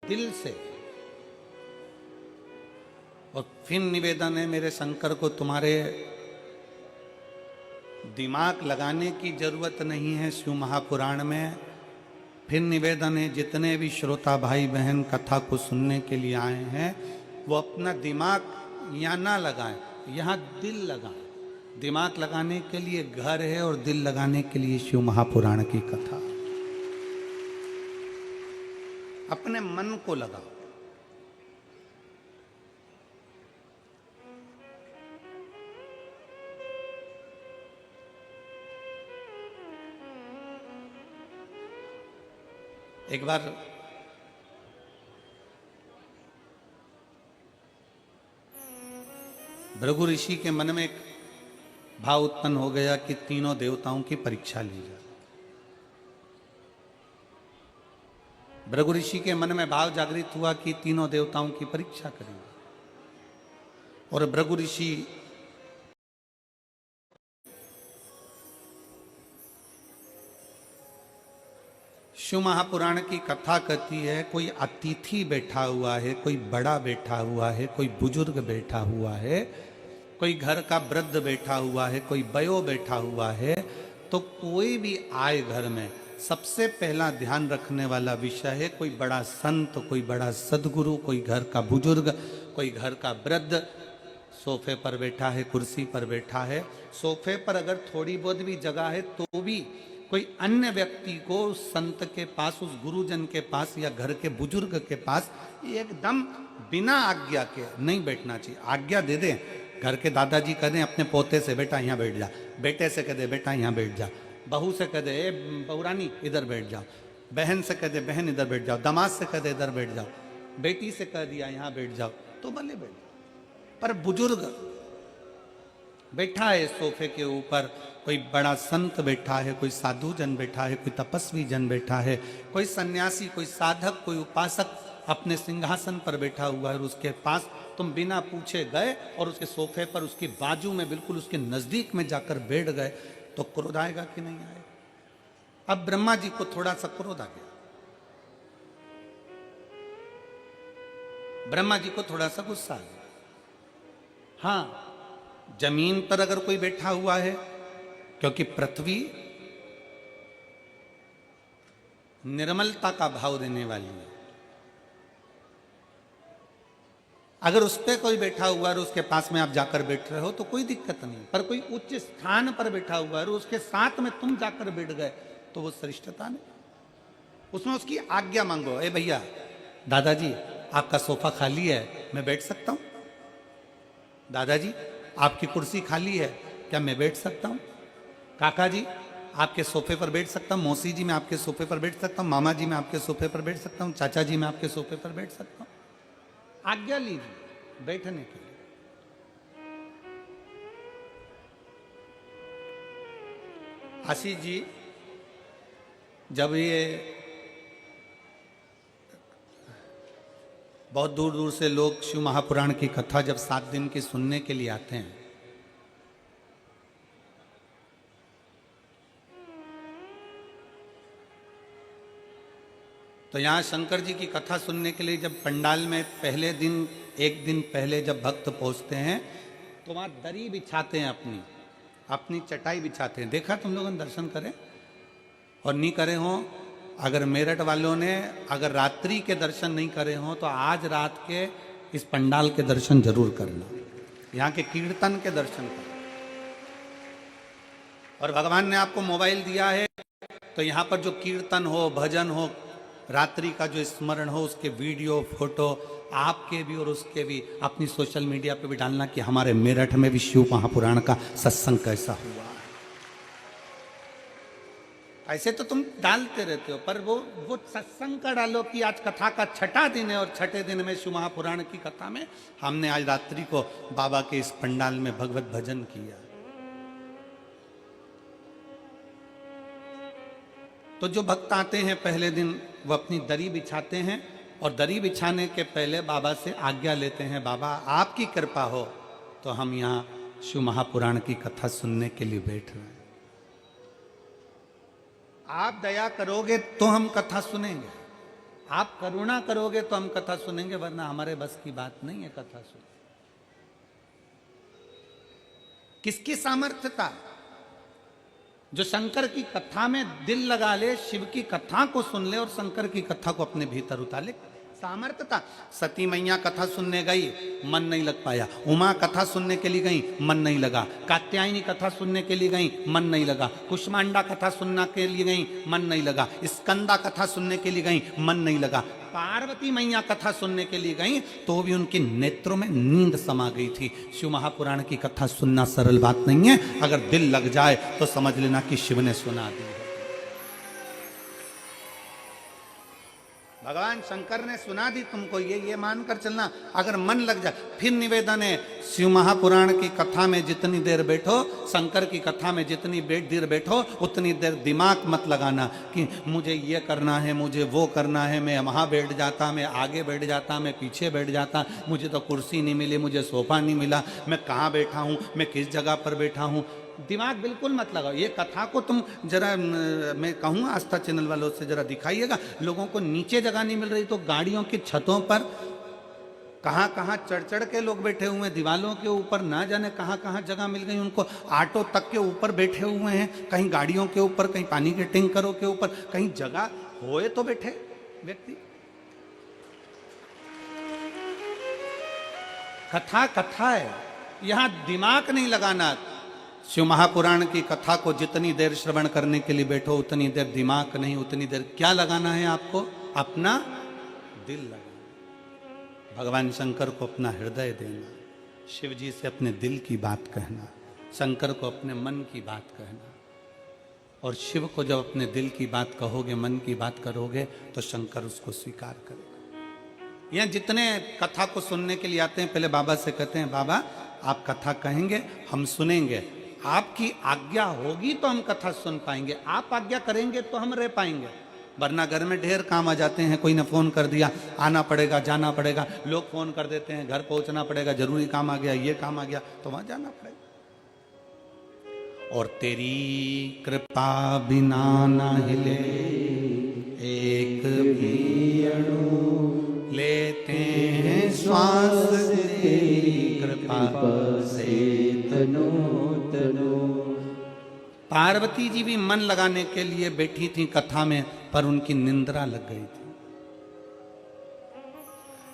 दिल से। और फिर निवेदन है मेरे शंकर को, तुम्हारे दिमाग लगाने की जरूरत नहीं है शिव महापुराण में। फिर निवेदन है जितने भी श्रोता भाई बहन कथा को सुनने के लिए आए हैं वो अपना दिमाग यहाँ ना लगाएं, यहाँ दिल लगाएं। दिमाग लगाने के लिए घर है और दिल लगाने के लिए शिव महापुराण की कथा। अपने मन को लगाओ। एक बार भृगु ऋषि के मन में एक भाव उत्पन्न हो गया कि तीनों देवताओं की परीक्षा ली जाए। भृगु ऋषि के मन में भाव जागृत हुआ कि तीनों देवताओं की परीक्षा करेंगे। और भृगु ऋषि शिव महापुराण की कथा कहती है, कोई अतिथि बैठा हुआ है, कोई बड़ा बैठा हुआ है, कोई बुजुर्ग बैठा हुआ है, कोई घर का वृद्ध बैठा हुआ है, कोई बयो बैठा हुआ है, तो कोई भी आए घर में सबसे पहला ध्यान रखने वाला विषय है कोई बड़ा संत, कोई बड़ा सदगुरु, कोई घर का बुजुर्ग, कोई घर का वृद्ध सोफे पर बैठा है, कुर्सी पर बैठा है। सोफे पर अगर थोड़ी बहुत भी जगह है तो भी कोई अन्य व्यक्ति को उस संत के पास, उस गुरुजन के पास या घर के बुजुर्ग के पास एकदम बिना आज्ञा के नहीं बैठना चाहिए। आज्ञा दे दें, घर के दादाजी कह दें अपने पोते से बेटा यहाँ बैठ जा, बेटे से कह दे बेटा यहाँ बैठ जा, बहू से कह दे बहुरानी इधर बैठ जाओ, बहन से कह दे बहन इधर बैठ जाओ, दामाद से कह दे इधर बैठ जाओ, बेटी से कह दिया यहाँ बैठ जाओ, तो भले बैठ जाओ। पर बुजुर्ग बैठा है सोफे के ऊपर, कोई बड़ा संत बैठा है, कोई साधु जन बैठा है, कोई तपस्वी जन बैठा है, कोई सन्यासी, कोई साधक, कोई उपासक अपने सिंहासन पर बैठा हुआ है, और उसके पास तुम बिना पूछे गए और उसके सोफे पर उसकी बाजू में बिल्कुल उसके नजदीक में जाकर बैठ गए, तो क्रोध आएगा कि नहीं आएगा? अब ब्रह्मा जी को थोड़ा सा क्रोध आ गया, ब्रह्मा जी को थोड़ा सा गुस्सा आ गया। हाँ, जमीन पर अगर कोई बैठा हुआ है, क्योंकि पृथ्वी निर्मलता का भाव देने वाली है, अगर उस पर कोई बैठा हुआ है और उसके पास में आप जाकर बैठ रहे हो तो कोई दिक्कत नहीं। पर कोई उच्च स्थान पर बैठा हुआ है और उसके साथ में तुम जाकर बैठ गए तो वो श्रेष्ठता नहीं। उसमें उसकी आज्ञा मांगो, ए भैया दादाजी आपका सोफा खाली है, मैं बैठ सकता हूं? दादाजी आपकी कुर्सी खाली है, क्या मैं बैठ सकता हूं? काका जी आपके सोफे पर बैठ सकता हूं? मौसी जी मैं आपके सोफे पर बैठ सकता हूं? मामा जी मैं आपके सोफे पर बैठ सकता हूं? चाचा जी मैं आपके सोफे पर बैठ सकता हूं? आज्ञा लीजिए बैठने के लिए। आशीष जी जब ये बहुत दूर दूर से लोग शिव महापुराण की कथा जब 7 दिन की सुनने के लिए आते हैं, तो यहाँ शंकर जी की कथा सुनने के लिए जब पंडाल में पहले दिन, एक दिन पहले जब भक्त पहुँचते हैं तो वहाँ दरी बिछाते हैं, अपनी चटाई बिछाते हैं। देखा तुम लोगों ने? दर्शन करें और नहीं करे हों, अगर मेरठ वालों ने अगर रात्रि के दर्शन नहीं करे हों तो आज रात के इस पंडाल के दर्शन जरूर करना, यहाँ के कीर्तन के दर्शन करना। और भगवान ने आपको मोबाइल दिया है तो यहाँ पर जो कीर्तन हो, भजन हो, रात्रि का जो स्मरण हो, उसके वीडियो फोटो आपके भी और उसके भी अपनी सोशल मीडिया पे भी डालना कि हमारे मेरठ में भी शिव महापुराण का सत्संग कैसा हुआ। ऐसे तो तुम डालते रहते हो, पर वो सत्संग का डालो कि आज कथा का 6ठा दिन है और 6ठे दिन में शिव महापुराण की कथा में हमने आज रात्रि को बाबा के इस पंडाल में भगवत भजन किया। तो जो भक्त आते हैं पहले दिन वो अपनी दरी बिछाते हैं और दरी बिछाने के पहले बाबा से आज्ञा लेते हैं, बाबा आपकी कृपा हो तो हम यहाँ शिव महापुराण की कथा सुनने के लिए बैठ रहे हैं, आप दया करोगे तो हम कथा सुनेंगे, आप करुणा करोगे तो हम कथा सुनेंगे, वरना हमारे बस की बात नहीं है कथा सुन। किसकी सामर्थ्यता? जो शंकर की कथा में दिल लगा ले, शिव की कथा को सुन ले और शंकर की कथा को अपने भीतर उतार ले, सामर्थ्यता। सती मैया कथा सुनने गई, मन नहीं लग पाया। उमा कथा सुनने के लिए गई, मन नहीं लगा। कात्यायनी कथा सुनने के लिए गई, मन नहीं लगा। कुष्मांडा कथा सुनने के लिए गई, मन नहीं लगा। स्कंदा कथा सुनने के लिए गई, मन नहीं लगा। पार्वती मैया कथा सुनने के लिए गई तो भी उनके नेत्रों में नींद समा गई थी। शिव महापुराण की कथा सुनना सरल बात नहीं है। अगर दिल लग जाए तो समझ लेना कि शिव ने सुना दी है। भगवान शंकर ने सुना दी तुमको, ये मानकर चलना। अगर मन लग जाए, फिर निवेदन है, शिव महापुराण की कथा में जितनी देर बैठो, शंकर की कथा में जितनी देर बैठो, उतनी देर दिमाग मत लगाना कि मुझे ये करना है, मुझे वो करना है। मैं वहाँ बैठ जाता, मैं आगे बैठ जाता, मैं पीछे बैठ जाता, मुझे तो कुर्सी नहीं मिली, मुझे सोफा नहीं मिला, मैं कहाँ बैठा हूँ, मैं किस जगह पर बैठा हूँ। दिमाग बिल्कुल मत लगाओ। ये कथा को तुम जरा, मैं कहूँ आस्था चैनल वालों से जरा दिखाइएगा। लोगों को नीचे जगह नहीं मिल रही तो गाड़ियों की छतों पर कहाँ कहाँ चढ़ चढ़ के लोग बैठे हुए हैं, दीवालों के ऊपर ना जाने कहाँ कहाँ जगह मिल गई उनको। ऑटो तक के ऊपर बैठे हुए हैं, कहीं गाड़ियों के ऊपर, कहीं पानी के टैंकरों के ऊपर, कहीं जगह होए तो बैठे व्यक्ति। कथा कथा है, यहां दिमाग नहीं लगाना। शिव महापुराण की कथा को जितनी देर श्रवण करने के लिए बैठो, उतनी देर दिमाग नहीं, उतनी देर क्या लगाना है आपको? अपना दिल लगाना। भगवान शंकर को अपना हृदय देना, शिव जी से अपने दिल की बात कहना, शंकर को अपने मन की बात कहना। और शिव को जब अपने दिल की बात कहोगे, मन की बात करोगे, तो शंकर उसको स्वीकार करेगा। यहाँ जितने कथा को सुनने के लिए आते हैं, पहले बाबा से कहते हैं, बाबा आप कथा कहेंगे, हम सुनेंगे, आपकी आज्ञा होगी तो हम कथा सुन पाएंगे, आप आज्ञा करेंगे तो हम रह पाएंगे। वरना घर में ढेर काम आ जाते हैं, कोई ने फोन कर दिया, आना पड़ेगा, जाना पड़ेगा, लोग फोन कर देते हैं, घर पहुंचना पड़ेगा, जरूरी काम आ गया, ये काम आ गया, तो वहां जाना पड़ेगा। और तेरी कृपा बिना न हिले एक भी अणु, लेते हैं श्वास तेरी कृपा से तनो तनो। पार्वती जी भी मन लगाने के लिए बैठी थी कथा में, पर उनकी निंद्रा लग गई थी।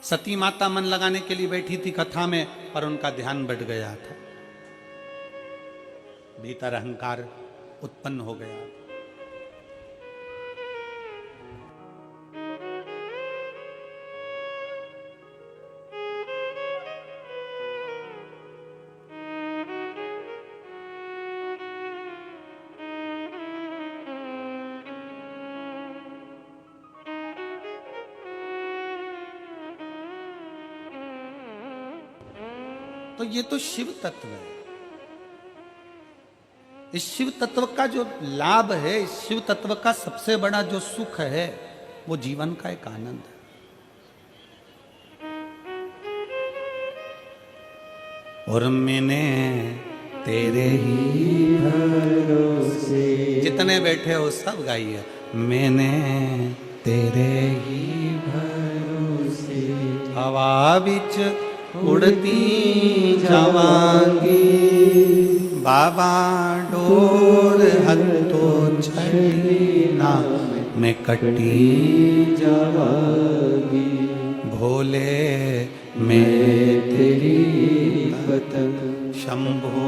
सती माता मन लगाने के लिए बैठी थी कथा में, पर उनका ध्यान बढ़ गया था, भीतर अहंकार उत्पन्न हो गया। तो ये तो शिव तत्व है। इस शिव तत्व का जो लाभ है, इस शिव तत्व का सबसे बड़ा जो सुख है, वो जीवन का एक आनंद है। और मैंने तेरे ही भरोसे, जितने बैठे हो सब गाइए, मैंने तेरे ही भरोसे हवा बिच उड़ती जावांगी, बाबा डोर हत्तो छड़ी ना मैं कटी जावांगी, भोले मैं तेरी पतंग, शंभो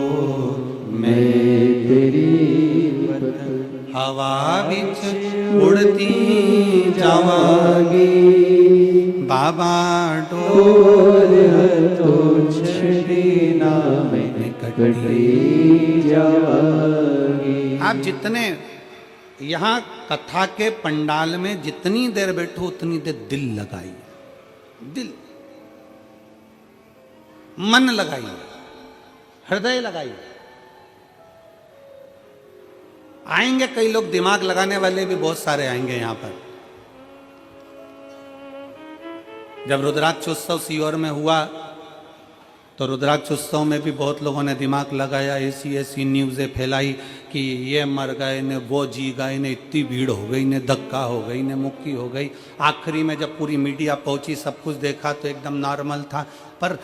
मैं तेरी पतंग, हवा बिच उड़ती जावांगी, बाबा डोर हत्तो छड़ी ना मैं कटी जावांगी। आप जितने यहाँ कथा के पंडाल में जितनी देर बैठो, उतनी देर दिल लगाइए, दिल मन लगाइए, हृदय लगाइए। आएंगे कई लोग, दिमाग लगाने वाले भी बहुत सारे आएंगे यहाँ पर। जब रुद्राक्षोत्सव सीहोर में हुआ तो रुद्राक्षोत्सव में भी बहुत लोगों ने दिमाग लगाया, ऐसी ऐसी न्यूज़ें फैलाई कि ये मर गए ने, वो जी गए ने, इतनी भीड़ हो गई ने, धक्का हो गई ने, मुक्की हो गई। आखिरी में जब पूरी मीडिया पहुंची, सब कुछ देखा तो एकदम नॉर्मल था। पर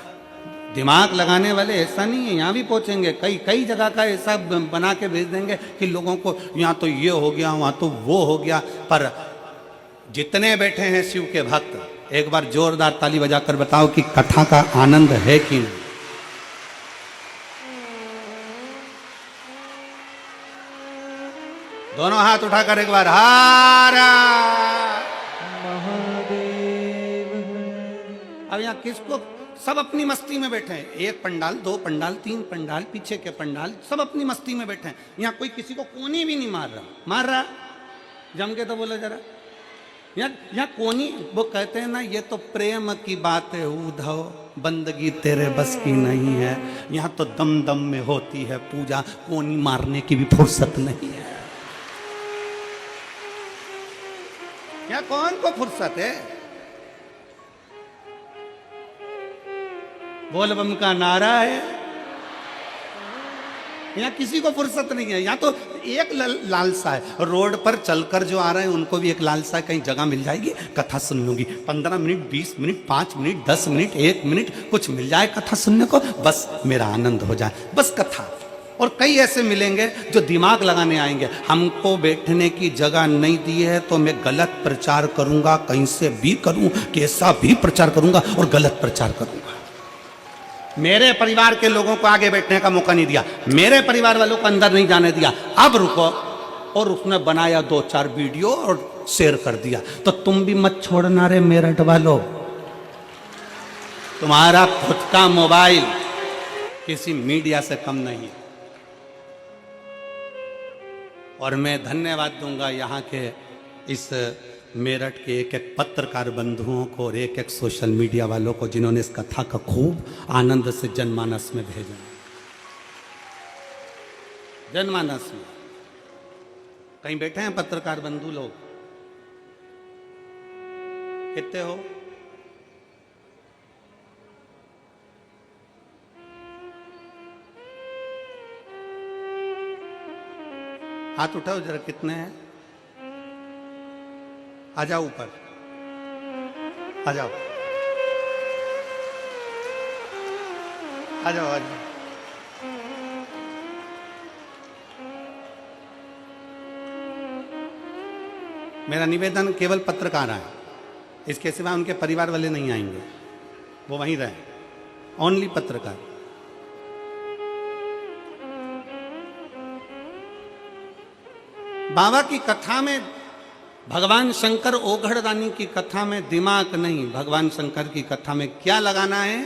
दिमाग लगाने वाले ऐसा नहीं है, यहाँ भी पहुंचेंगे, कई कई जगह का ऐसा बना के भेज देंगे कि लोगों को यहाँ तो ये हो गया, वहाँ तो वो हो गया। पर जितने बैठे हैं शिव के भक्त, एक बार जोरदार ताली बजाकर बताओ कि कथा का आनंद है कि नहीं। दोनों हाथ उठाकर एक बार हारा महादेव। अब यहाँ किसको, सब अपनी मस्ती में बैठे हैं, एक पंडाल, दो पंडाल, तीन पंडाल, पीछे के पंडाल, सब अपनी मस्ती में बैठे हैं। यहाँ कोई किसी को कोनी भी नहीं मार रहा, मार रहा जम के तो बोला जरा। यहाँ कोनी, वो कहते हैं ना, ये तो प्रेम की बात है उद्धव, बंदगी तेरे बस की नहीं है। यहाँ तो दम दम में होती है पूजा, कोनी मारने की भी फुर्सत नहीं है। यहाँ कौन को फुर्सत है? बोल बम का नारा है, यहाँ किसी को फुर्सत नहीं है। यहाँ तो एक लालसा है, रोड पर चलकर जो आ रहे हैं उनको भी एक लालसा है, कहीं जगह मिल जाएगी, कथा सुन लूंगी। 15 minute, 20 minute, 5 minute, 10 minute, 1 minute कुछ मिल जाए कथा सुनने को, बस मेरा आनंद हो जाए, बस कथा। और कई ऐसे मिलेंगे जो दिमाग लगाने आएंगे, हमको बैठने की जगह नहीं दी है तो मैं गलत प्रचार करूंगा, कहीं से भी करूं, कैसा भी प्रचार करूंगा और गलत प्रचार करूंगा। मेरे परिवार के लोगों को आगे बैठने का मौका नहीं दिया, मेरे परिवार वालों को अंदर नहीं जाने दिया, अब रुको। और उसने बनाया 2-4 वीडियो और शेयर कर दिया। तो तुम भी मत छोड़ना रे मेरठ वालों, तुम्हारा खुद का मोबाइल किसी मीडिया से कम नहीं है। और मैं धन्यवाद दूंगा यहाँ के इस मेरठ के एक एक पत्रकार बंधुओं को और एक एक सोशल मीडिया वालों को, जिन्होंने इस कथा का खूब आनंद से जनमानस में भेजा। जनमानस में कहीं बैठे हैं पत्रकार बंधु लोग? कितने हो? हाथ उठाओ जरा, कितने हैं? आ जाओ ऊपर, आ जाओ, आ जाओ, आ जाओ। मेरा निवेदन केवल पत्रकार है, इसके सिवा उनके परिवार वाले नहीं आएंगे, वो वहीं रहे, ओनली पत्रकार। बाबा की कथा में, भगवान शंकर ओघड़दानी की कथा में दिमाग नहीं, भगवान शंकर की कथा में क्या लगाना है?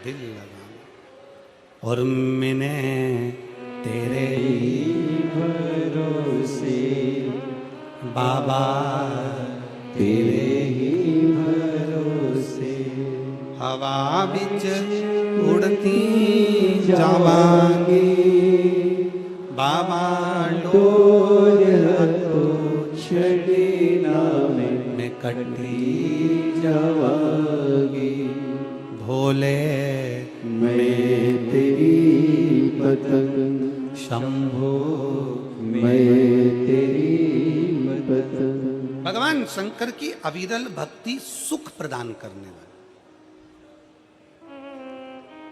दिल लगाना। और मैंने तेरे भरोसे बाबा, तेरे ही भरोसे हवा बिच उड़ती जावांगी, बाबा डोर तो छड़ी ना में कटी जावांगी, भोले मैं तेरी पतंग, शंभो मैं तेरी पतंग। भगवान शंकर की अविरल भक्ति सुख प्रदान करने वाली।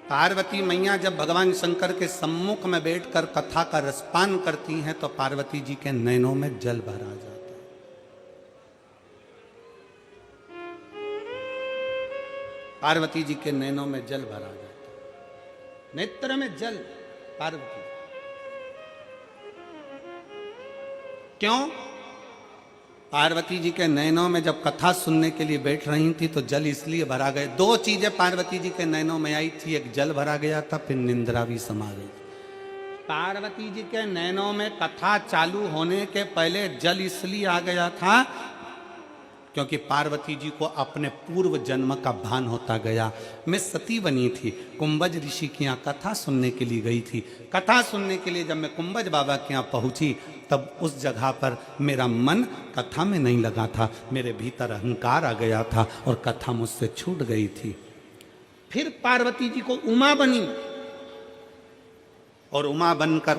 पार्वती मैया जब भगवान शंकर के सम्मुख में बैठकर कथा का रसपान करती हैं तो पार्वती जी के नैनों में जल भर आ जाता है। पार्वती जी के नैनों में जल भर आ जाता है, नेत्र में जल। पार्वती क्यों? पार्वती जी के नैनों में जब कथा सुनने के लिए बैठ रही थी तो जल इसलिए भरा गए। 2 चीजें पार्वती जी के नैनों में आई थी, एक जल भरा गया था, फिर निंद्रा भी समा गई। पार्वती जी के नैनों में कथा चालू होने के पहले जल इसलिए आ गया था क्योंकि पार्वती जी को अपने पूर्व जन्म का भान होता गया। मैं सती बनी थी, कुंभज ऋषि के यहाँ कथा सुनने के लिए गई थी। कथा सुनने के लिए जब मैं कुंभज बाबा के यहाँ पहुंची तब उस जगह पर मेरा मन कथा में नहीं लगा था, मेरे भीतर अहंकार आ गया था और कथा मुझसे छूट गई थी। फिर पार्वती जी को उमा बनी और उमा बनकर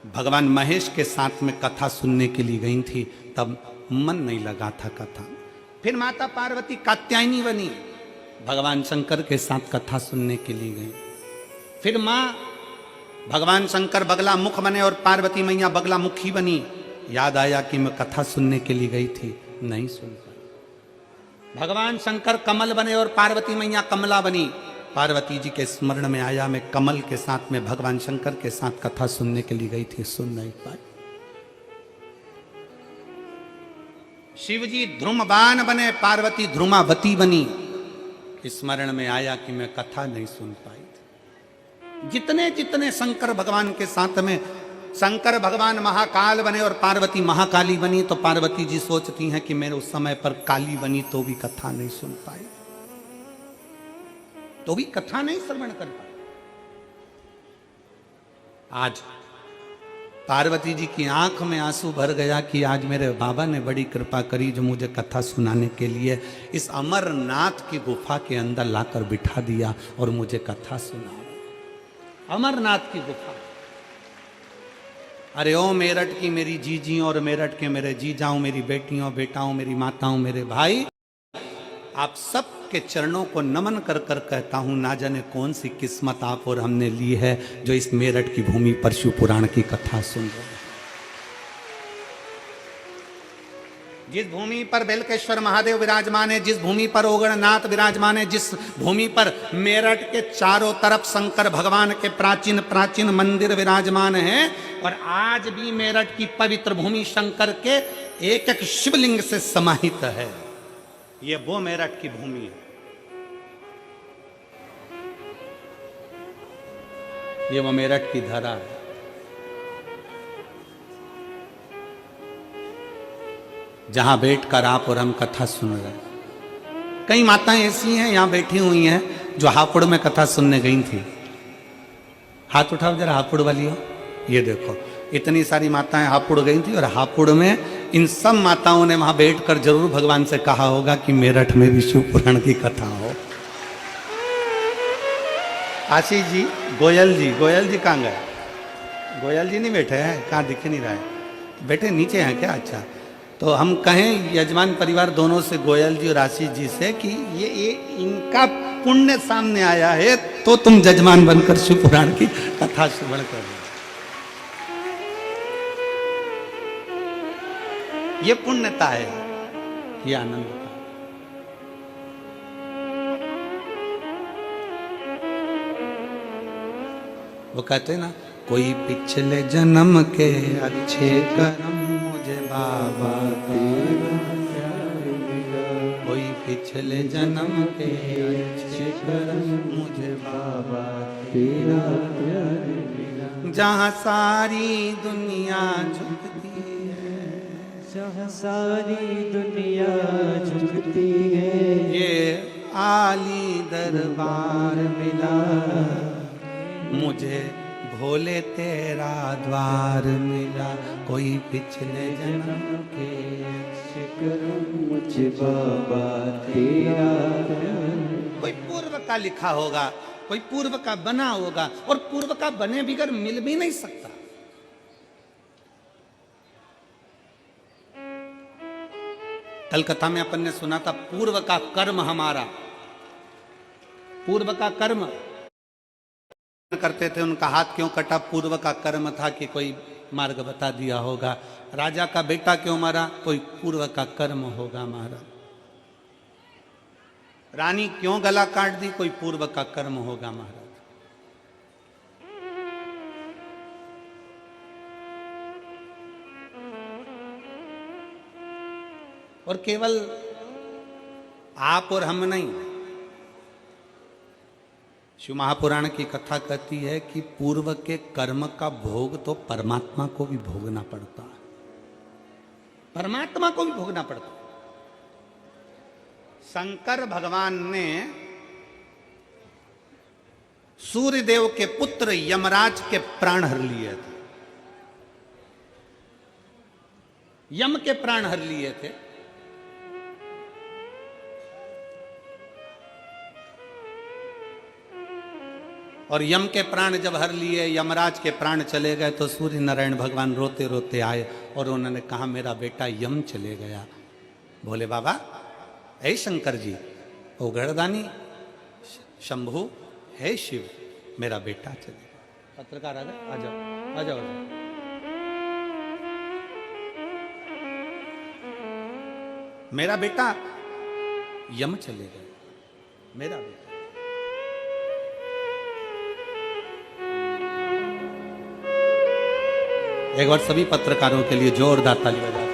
भगवान महेश के साथ में कथा सुनने के लिए गई थी, तब मन नहीं लगा था कथा। फिर माता पार्वती कात्यायनी बनी, भगवान शंकर के साथ कथा सुनने के लिए गई। फिर माँ भगवान शंकर बगला मुख बने और पार्वती मैया बगला मुखी बनी। याद आया कि मैं कथा सुनने के लिए गई थी, नहीं सुन पाई। भगवान शंकर कमल बने और पार्वती मैया कमला बनी। पार्वती जी के स्मरण में आया मैं कमल के साथ में भगवान शंकर के साथ कथा सुनने के लिए गई थी, सुन नहीं पाई। शिव जी ध्रुमबान बने, पार्वती ध्रुमावती बनी। स्मरण में आया कि मैं कथा नहीं सुन पाई थी। जितने जितने शंकर भगवान के साथ में, शंकर भगवान महाकाल बने और पार्वती महाकाली बनी, तो पार्वती जी सोचती हैं कि मेरे उस समय पर काली बनी तो भी कथा नहीं सुन पाई, तो भी कथा नहीं श्रवण कर पाई। आज पार्वती जी की आंख में आंसू भर गया कि आज मेरे बाबा ने बड़ी कृपा करी जो मुझे कथा सुनाने के लिए इस अमरनाथ की गुफा के अंदर लाकर बिठा दिया और मुझे कथा सुना। अमरनाथ की गुफा। अरे ओ मेरठ की मेरी जीजियों और मेरठ के मेरे जीजाओं, मेरी बेटियों बेटाओं, मेरी माताओं, मेरे भाई, आप सब के चरणों को नमन कर कर कहता हूं, ना जाने कौन सी किस्मत आप और हमने ली है जो इस मेरठ की भूमि पर शिव पुराण की कथा सुन रहे हैं। जिस भूमि पर बेलकेश्वर महादेव विराजमान है, जिस भूमि पर ओगणनाथ विराजमान है, जिस भूमि पर मेरठ के चारों तरफ शंकर भगवान के प्राचीन प्राचीन मंदिर विराजमान हैं, और आज भी मेरठ की पवित्र भूमि शंकर के एक एक शिवलिंग से समाहित है। ये वो मेरठ की भूमि है। ये वो मेरठ की धरा है। जहां बैठकर आप और हम कथा सुन रहे हैं। कई माताएं ऐसी हैं यहां बैठी हुई हैं जो हापुड़ में कथा सुनने गई थी। हाथ उठाओ जरा, हापुड़ वाली हो। ये देखो, इतनी सारी माताएं हापुड़ गई थी, और हापुड़ में इन सब माताओं ने वहां बैठकर जरूर भगवान से कहा होगा कि मेरठ में भी शिव पुराण की कथा हो। आशीष जी, गोयल जी कहाँ गए? गोयल जी नहीं बैठे हैं, कहाँ दिख नहीं रहा है? बैठे नीचे हैं क्या? अच्छा, तो हम कहें यजमान परिवार दोनों से, गोयल जी और आशीष जी से, कि ये इनका पुण्य सामने आया है तो तुम जजमान बनकर शिव पुराण की कथा श्रवण कर रहे। ये पुण्यता है, ये आनंद है। वो कहते ना, कोई पिछले जन्म के अच्छे कर्म मुझे बाबा तेरा, कोई पिछले जन्म के अच्छे कर्म मुझे बाबा तेरा, जहाँ सारी दुनिया झुकती है, जहाँ सारी दुनिया झुकती है, ये आली दरबार मिला, मुझे भोले तेरा द्वार मिला। कोई पिछले जन्म के अच्छे कर्म मुझे बाबा तेरा, कोई पूर्व का लिखा होगा, कोई पूर्व का बना होगा, और पूर्व का बने बिगर मिल भी नहीं सकता। कलकत्ता में अपन ने सुना था, पूर्व का कर्म हमारा, पूर्व का कर्म करते थे, उनका हाथ क्यों कटा? पूर्व का कर्म था कि कोई मार्ग बता दिया होगा। राजा का बेटा क्यों मारा? कोई पूर्व का कर्म होगा मारा। रानी क्यों गला काट दी? कोई पूर्व का कर्म होगा महाराज। और केवल आप और हम नहीं, शिव महापुराण की कथा कहती है कि पूर्व के कर्म का भोग तो परमात्मा को भी भोगना पड़ता है, परमात्मा को भी भोगना पड़ता है। शंकर भगवान ने सूर्यदेव के पुत्र यमराज के प्राण हर लिए थे, यम के प्राण हर लिए थे। और यम के प्राण जब हर लिए, यमराज के प्राण चले गए, तो सूर्य नारायण भगवान रोते रोते आए और उन्होंने कहा मेरा बेटा यम चले गया। बोले बाबा, हे शंकर जी, ओ गणदानी शंभु, हे शिव, मेरा बेटा चले गया। पत्रकार आ गए, आ जाओ आ जाओ आ जाओ। मेरा बेटा यम चले गए, मेरा बेटा। एक बार सभी पत्रकारों के लिए जोरदार ताली बजाते हैं।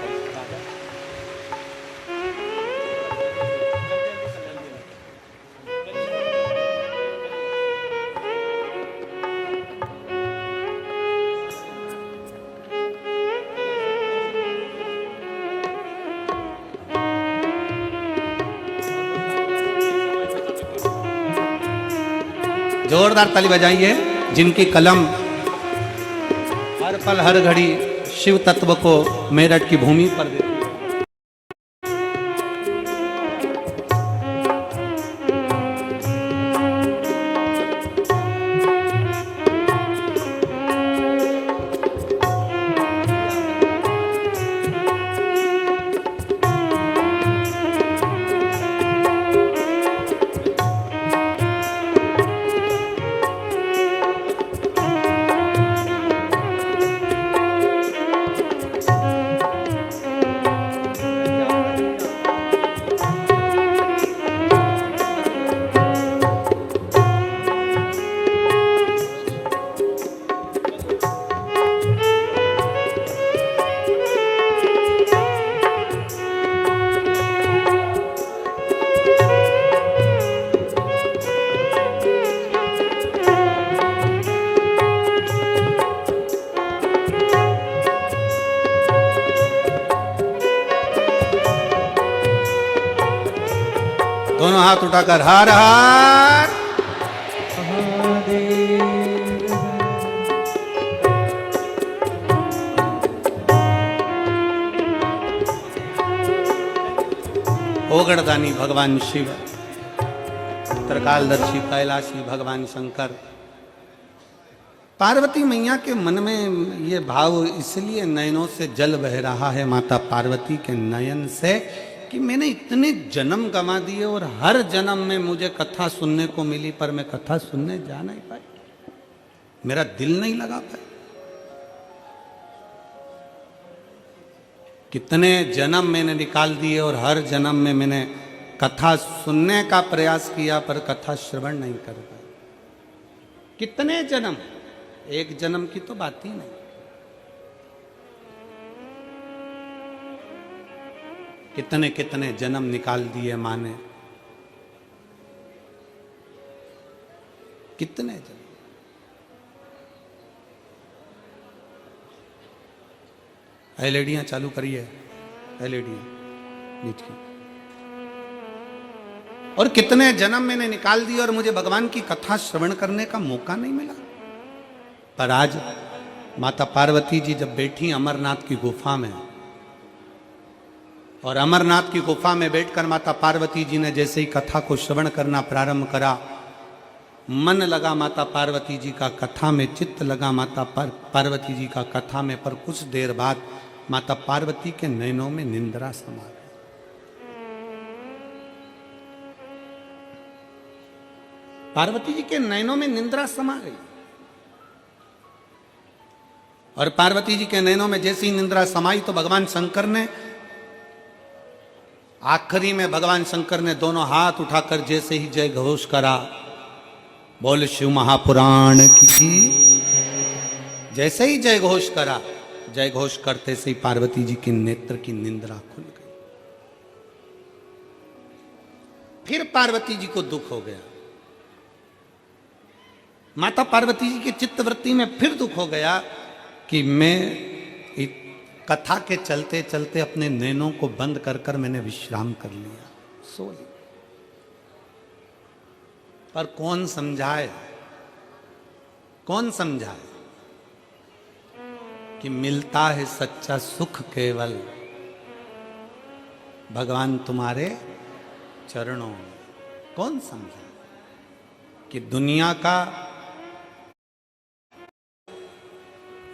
जोरदार ताली बजाइए जिनकी कलम हर पल हर घड़ी शिव तत्व को मेरठ की भूमि पर देती है। दोनों हाथ उठाकर हर हर महादेव। ओ गणदानी भगवान शिव, त्रिकालदर्शी कैलाशी भगवान शंकर। पार्वती मैया के मन में ये भाव इसलिए नयनों से जल बह रहा है माता पार्वती के नयन से कि मैंने इतने जन्म गंवा दिए और हर जन्म में मुझे कथा सुनने को मिली, पर मैं कथा सुनने जा नहीं पाई, मेरा दिल नहीं लगा पाया। कितने जन्म मैंने निकाल दिए और हर जन्म में मैंने कथा सुनने का प्रयास किया, पर कथा श्रवण नहीं कर पाया। कितने जन्म, एक जन्म की तो बात ही नहीं। कितने कितने जन्म निकाल दिए माँ ने, कितने जन्म। एलईडियां चालू करिए, एलईडियां नीच की। और कितने जन्म मैंने निकाल दिए और मुझे भगवान की कथा श्रवण करने का मौका नहीं मिला। पर आज माता पार्वती जी जब बैठी अमरनाथ की गुफा में, और अमरनाथ की गुफा में बैठकर माता पार्वती जी ने जैसे ही कथा को श्रवण करना प्रारंभ करा, मन लगा माता पार्वती जी का कथा में, चित्त लगा माता पार्वती जी का कथा में। पर कुछ देर बाद माता पार्वती के नयनों में निंद्रा समा गई। पार्वती जी के नयनों में निंद्रा समा गई। और पार्वती जी के नयनों में जैसी निंद्रा समाई तो भगवान शंकर ने, आखिरी में भगवान शंकर ने दोनों हाथ उठाकर जैसे ही जय घोष करा, बोल शिव महापुराण की। जैसे ही जय घोष करा, जय घोष करते से ही पार्वती जी के नेत्र की निंद्रा खुल गई। फिर पार्वती जी को दुख हो गया। माता पार्वती जी की चित्तवृत्ति में फिर दुख हो गया कि मैं कथा के चलते चलते अपने नैनों को बंद कर कर मैंने विश्राम कर लिया, सो लिया। पर कौन समझाए, कौन समझाए कि मिलता है सच्चा सुख केवल भगवान तुम्हारे चरणों में। कौन समझाए कि दुनिया का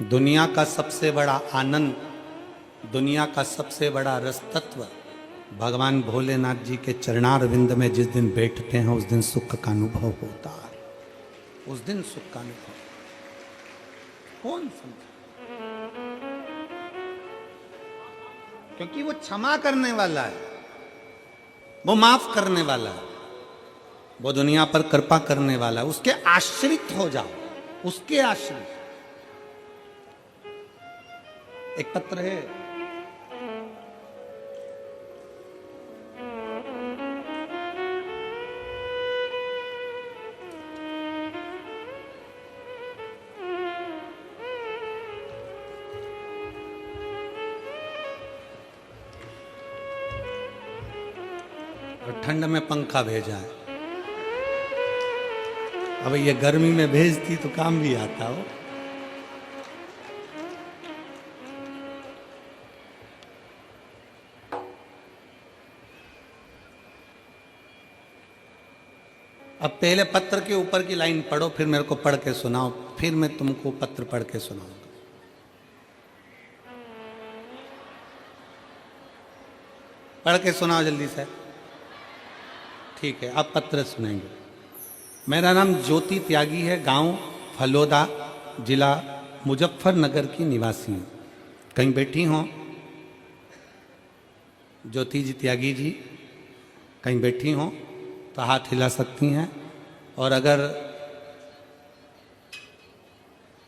दुनिया का सबसे बड़ा आनंद, दुनिया का सबसे बड़ा रस तत्व भगवान भोलेनाथ जी के चरणारविंद में जिस दिन बैठते हैं उस दिन सुख का अनुभव होता है। उस दिन सुख का अनुभव कौन समझे? क्योंकि वो क्षमा करने वाला है, वो माफ करने वाला है, वो दुनिया पर कृपा करने वाला है। उसके आश्रित हो जाओ, उसके आश्रित। एक पत्र है, ठंड में पंखा भेजा है। अब ये गर्मी में भेजती तो काम भी आता हो। अब पहले पत्र के ऊपर की लाइन पढ़ो, फिर मेरे को पढ़ के सुनाओ, फिर मैं तुमको पत्र पढ़ के सुनाऊंगा। पढ़ के सुनाओ जल्दी से। ठीक है, आप पत्र सुनेंगे। मेरा नाम ज्योति त्यागी है, गांव फलोदा, जिला मुजफ्फरनगर की निवासी हूँ। कहीं बैठी हों ज्योति जी त्यागी जी, कहीं बैठी हों तो हाथ हिला सकती हैं, और अगर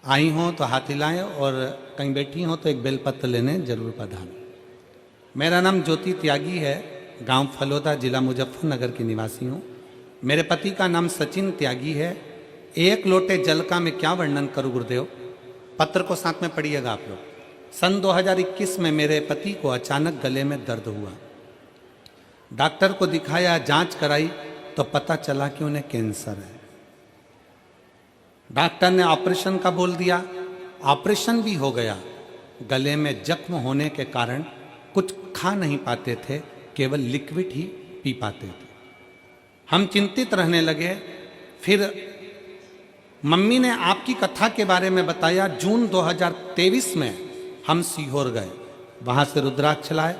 आई हों तो हाथ हिलाएं, और कहीं बैठी हों तो एक बेलपत्र लेने जरूर पधारें। मेरा नाम ज्योति त्यागी है, गांव फलोदा, जिला मुजफ्फरनगर की निवासी हूँ। मेरे पति का नाम सचिन त्यागी है। एक लोटे जल का मैं क्या वर्णन करूँ गुरुदेव। पत्र को साथ में पढ़िएगा आप लोग। सन 2021 में मेरे पति को अचानक गले में दर्द हुआ। डॉक्टर को दिखाया, जांच कराई तो पता चला कि उन्हें कैंसर है। डॉक्टर ने ऑपरेशन का बोल दिया, ऑपरेशन भी हो गया। गले में जख्म होने के कारण कुछ खा नहीं पाते थे, केवल लिक्विड ही पी पाते थे। हम चिंतित रहने लगे। फिर मम्मी ने आपकी कथा के बारे में बताया। जून 2023 में हम सीहोर गए, वहाँ से रुद्राक्ष लाए।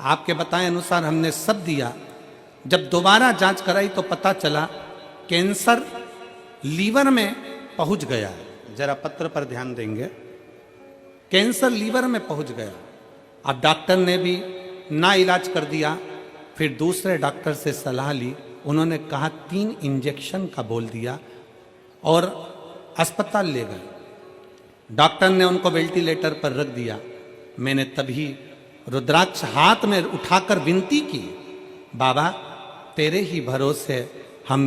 आपके बताए अनुसार हमने सब दिया। जब दोबारा जांच कराई तो पता चला कैंसर लीवर में पहुंच गया है। जरा पत्र पर ध्यान देंगे, कैंसर लीवर में पहुंच गया। अब डॉक्टर ने भी ना इलाज कर दिया। फिर दूसरे डॉक्टर से सलाह ली, उन्होंने कहा 3 इंजेक्शन का बोल दिया और अस्पताल ले गए। डॉक्टर ने उनको वेंटिलेटर पर रख दिया। मैंने तभी रुद्राक्ष हाथ में उठाकर विनती की, बाबा तेरे ही भरोसे हम,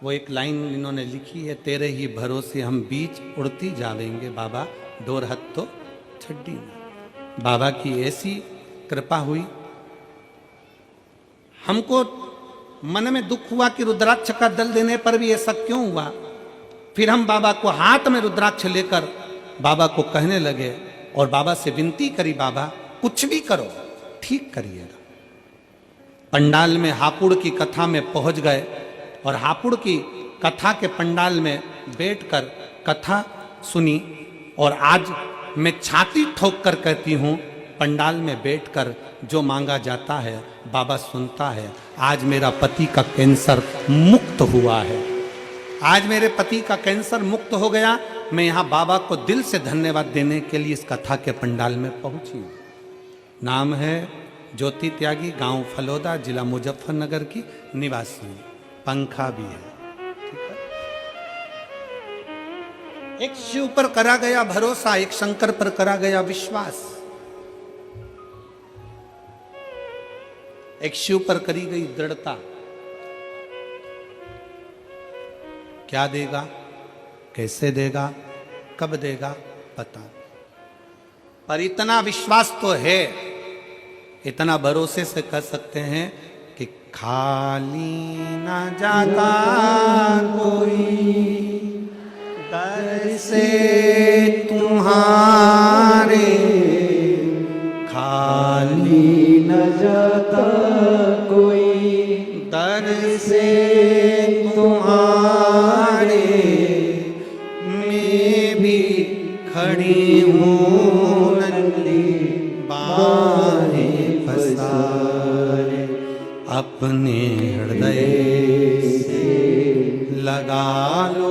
वो एक लाइन इन्होंने लिखी है, तेरे ही भरोसे हम बीच उड़ती जावेंगे बाबा, डोर हथ तो छड्डी ना। बाबा की ऐसी कृपा हुई। हमको मन में दुख हुआ कि रुद्राक्ष का दल देने पर भी ऐसा क्यों हुआ। फिर हम बाबा को हाथ में रुद्राक्ष लेकर बाबा को कहने लगे और बाबा से विनती करी, बाबा कुछ भी करो ठीक करिएगा। पंडाल में हापुड़ की कथा में पहुंच गए और हापुड़ की कथा के पंडाल में बैठकर कथा सुनी। और आज मैं छाती ठोक कर कहती हूँ, पंडाल में बैठकर जो मांगा जाता है बाबा सुनता है। आज मेरा पति का कैंसर मुक्त हुआ है। आज मेरे पति का कैंसर मुक्त हो गया। मैं यहाँ बाबा को दिल से धन्यवाद देने के लिए इस कथा के पंडाल में पहुंची हूँ। नाम है ज्योति त्यागी, गांव फलोदा, जिला मुजफ्फरनगर की निवासी हूँ। पंखा भी है, ठीक है। एक शिव पर करा गया भरोसा, एक शंकर पर करा गया विश्वास। एक शिव पर करी गई दृढ़ता। क्या देगा, कैसे देगा, कब देगा पता, पर इतना विश्वास तो है, इतना भरोसे से कर सकते हैं कि खाली ना जाता कोई दर से तुम्हारे, खाली न जाता कोई दर से तुम्हारे, मैं भी अपने हृदय लगा लो,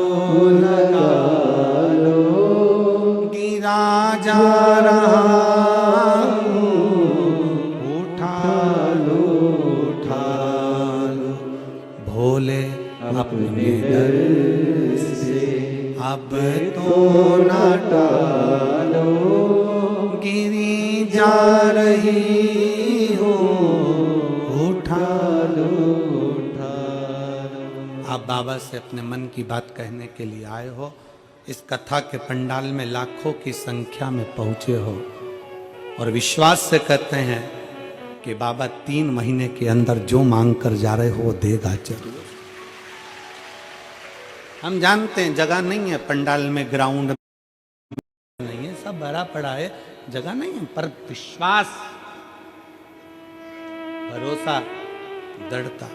गिरा जा रहा उठा लो, भोले अपने दर से अब तो न टालो, गिरी जा रही हो, उठा लो। आप बाबा से अपने मन की बात कहने के लिए आए हो, इस कथा के पंडाल में लाखों की संख्या में पहुंचे हो और विश्वास से कहते हैं कि बाबा 3 महीने के अंदर जो मांग कर जा रहे हो वो देगा जरूर। हम जानते हैं जगह नहीं है पंडाल में, ग्राउंड नहीं है, सब भरा पड़ा है, जगह नहीं है, पर विश्वास, भरोसा, दृढ़ता,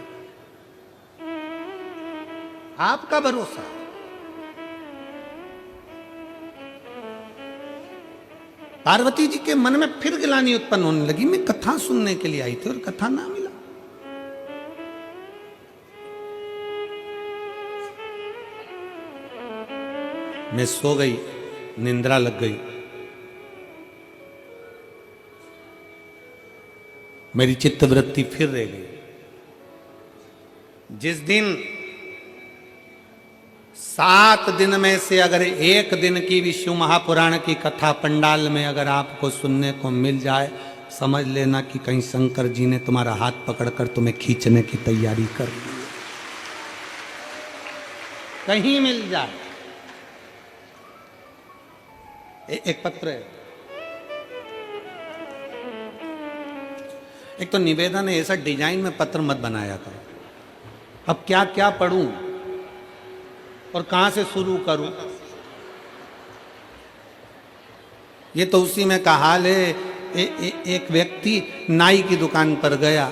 आपका भरोसा। पार्वती जी के मन में फिर गिलानी उत्पन्न होने लगी, मैं कथा सुनने के लिए आई थी और कथा ना मिला। मैं सो गई, निंद्रा लग गई, मेरी चित्तवृत्ति फिर रह गई। जिस दिन 7 दिन में से अगर 1 दिन की भी शिव महापुराण की कथा पंडाल में अगर आपको सुनने को मिल जाए, समझ लेना कि कहीं शंकर जी ने तुम्हारा हाथ पकड़कर तुम्हें खींचने की तैयारी कर ली है। कहीं मिल जाए। एक पत्र है, एक तो निवेदन है, ऐसा डिजाइन में पत्र मत बनाया करो। अब क्या क्या पढ़ूं और कहां से शुरू करूं, ये तो उसी में का हाल है। एक व्यक्ति नाई की दुकान पर गया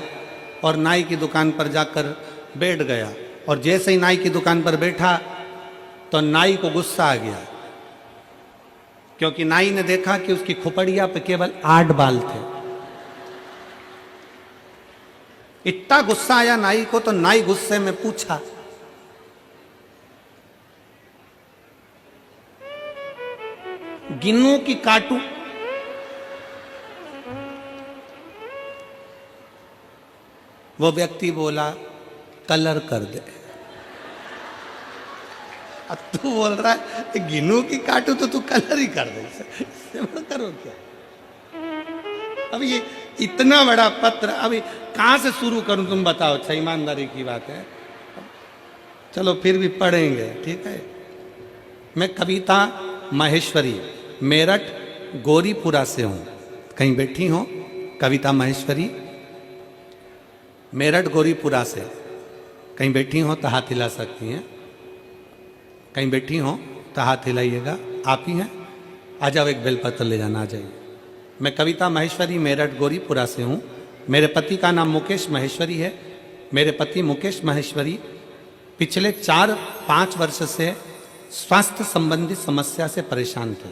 और नाई की दुकान पर जाकर बैठ गया, और जैसे ही नाई की दुकान पर बैठा तो नाई को गुस्सा आ गया, क्योंकि नाई ने देखा कि उसकी खोपड़िया पे केवल 8 बाल थे। इतना गुस्सा आया नाई को, तो नाई गुस्से में पूछा, गिनूं कि काटूं? वो व्यक्ति बोला, कलर कर दे। अब तू बोल रहा है गिनूं कि काटूं, तो तू कलर ही कर दे, इससे बड़ा करो क्या? अब ये इतना बड़ा पत्र, अभी कहां से शुरू करूं, तुम बताओ। अच्छा, ईमानदारी की बात है, चलो फिर भी पढ़ेंगे, ठीक है। मैं कविता महेश्वरी, मेरठ गौरीपुरा से हूं। कहीं बैठी हो कविता महेश्वरी, मेरठ गौरीपुरा से कहीं बैठी हो तो हाथ हिला सकती हैं। कहीं बैठी हो तो हाथ हिलाइएगा, आप ही हैं। आ जाओ, एक बेलपत्र ले जाना, आ जाइए। मैं कविता महेश्वरी, मेरठ गौरीपुरा से हूँ। मेरे पति का नाम मुकेश महेश्वरी है। मेरे पति मुकेश महेश्वरी पिछले 4-5 वर्ष से स्वास्थ्य संबंधी समस्या से परेशान थे।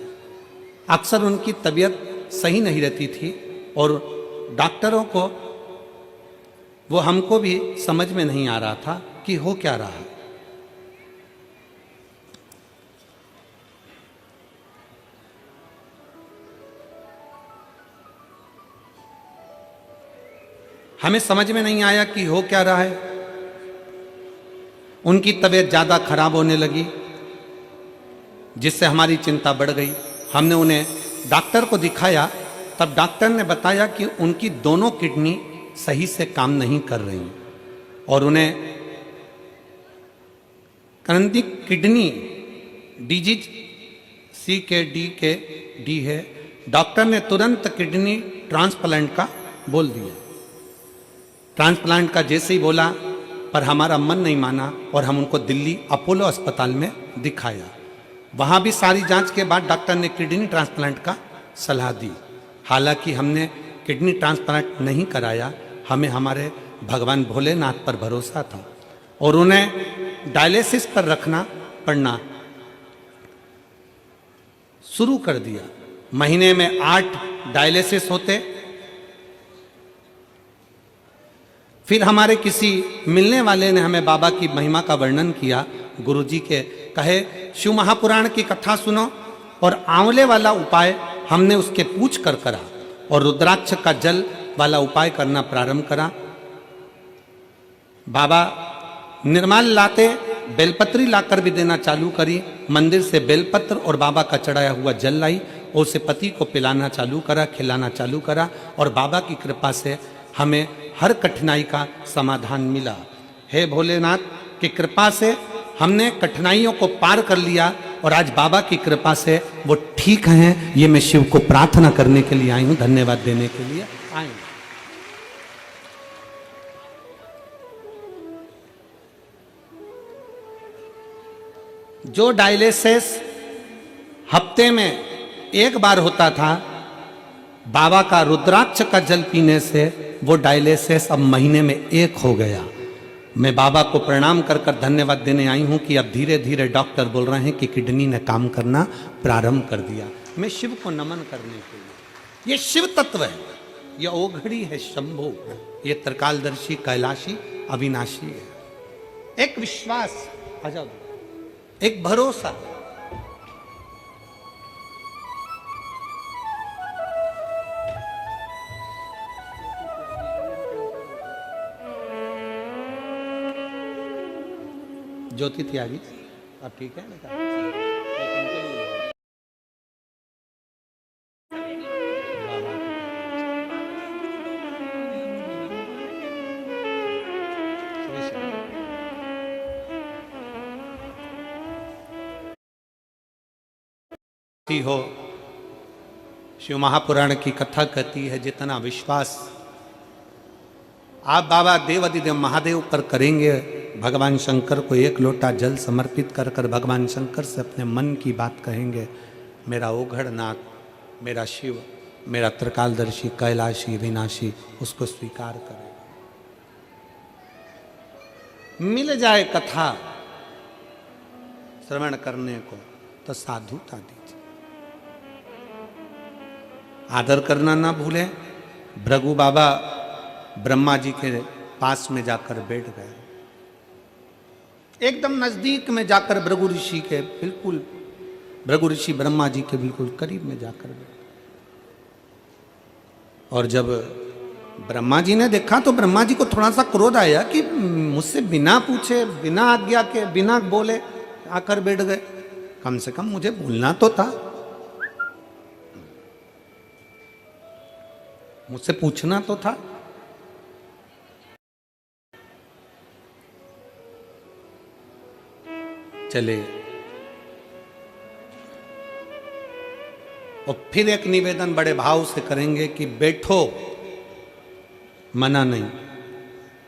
अक्सर उनकी तबीयत सही नहीं रहती थी और डॉक्टरों को, वो हमको भी समझ में नहीं आ रहा था कि हो क्या रहा है। हमें समझ में नहीं आया कि हो क्या रहा है। उनकी तबीयत ज़्यादा खराब होने लगी, जिससे हमारी चिंता बढ़ गई। हमने उन्हें डॉक्टर को दिखाया, तब डॉक्टर ने बताया कि उनकी दोनों किडनी सही से काम नहीं कर रही और उन्हें क्रॉनिक किडनी डिजीज CKD है। डॉक्टर ने तुरंत किडनी ट्रांसप्लांट का बोल दिया। ट्रांसप्लांट का जैसे ही बोला, पर हमारा मन नहीं माना और हम उनको दिल्ली अपोलो अस्पताल में दिखाया। वहाँ भी सारी जांच के बाद डॉक्टर ने किडनी ट्रांसप्लांट का सलाह दी। हालांकि हमने किडनी ट्रांसप्लांट नहीं कराया, हमें हमारे भगवान भोलेनाथ पर भरोसा था और उन्हें डायलिसिस पर रखना पड़ना शुरू कर दिया। महीने में 8 डायलिसिस होते, फिर हमारे किसी मिलने वाले ने हमें बाबा की महिमा का वर्णन किया, गुरुजी के कहे शिव महापुराण की कथा सुनो, और आंवले वाला उपाय हमने उसके पूछ कर करा और रुद्राक्ष का जल वाला उपाय करना प्रारंभ करा। बाबा निर्माल लाते, बेलपत्री लाकर भी देना चालू करी, मंदिर से बेलपत्र और बाबा का चढ़ाया हुआ जल लाई और उसे पति को पिलाना चालू करा, खिलाना चालू करा, और बाबा की कृपा से हमें हर कठिनाई का समाधान मिला। हे भोलेनाथ की कृपा से हमने कठिनाइयों को पार कर लिया और आज बाबा की कृपा से वो ठीक हैं। ये मैं शिव को प्रार्थना करने के लिए आई हूं, धन्यवाद देने के लिए आई हूं। जो डायलिसिस हफ्ते में एक बार होता था, बाबा का रुद्राक्ष का जल पीने से वो डायलिसिस अब महीने में एक हो गया। मैं बाबा को प्रणाम कर कर धन्यवाद देने आई हूं कि अब धीरे धीरे डॉक्टर बोल रहे हैं कि किडनी ने काम करना प्रारंभ कर दिया। मैं शिव को नमन करने के लिए, ये शिव तत्व है, ये ओघड़ी है शंभु, ये त्रिकालदर्शी कैलाशी अविनाशी है। एक विश्वास, आजाओ, एक भरोसा। ज्योति त्यागी, अब ठीक है बेटा? हो शिव महापुराण की कथा कहती है, जितना विश्वास आप बाबा देवादिदेव महादेव पर करेंगे, भगवान शंकर को एक लोटा जल समर्पित कर कर भगवान शंकर से अपने मन की बात कहेंगे, मेरा ओघड़नाथ, मेरा शिव, मेरा त्रिकालदर्शी कैलाशी विनाशी उसको स्वीकार करेगा। मिल जाए कथा श्रवण करने को तो साधुता दीजिए। आदर करना ना भूलें। भृगु बाबा ब्रह्मा जी के पास में जाकर बैठ गए, एकदम नजदीक में जाकर भृगु ऋषि के बिल्कुल, भृगु ऋषि ब्रह्मा जी के बिल्कुल करीब में जाकर बैठ। और जब ब्रह्मा जी ने देखा तो ब्रह्मा जी को थोड़ा सा क्रोध आया कि मुझसे बिना पूछे, बिना आज्ञा के, बिना बोले आकर बैठ गए। कम से कम मुझे बोलना तो था, मुझसे पूछना तो था। चले और फिर एक निवेदन बड़े भाव से करेंगे कि बैठो, मना नहीं,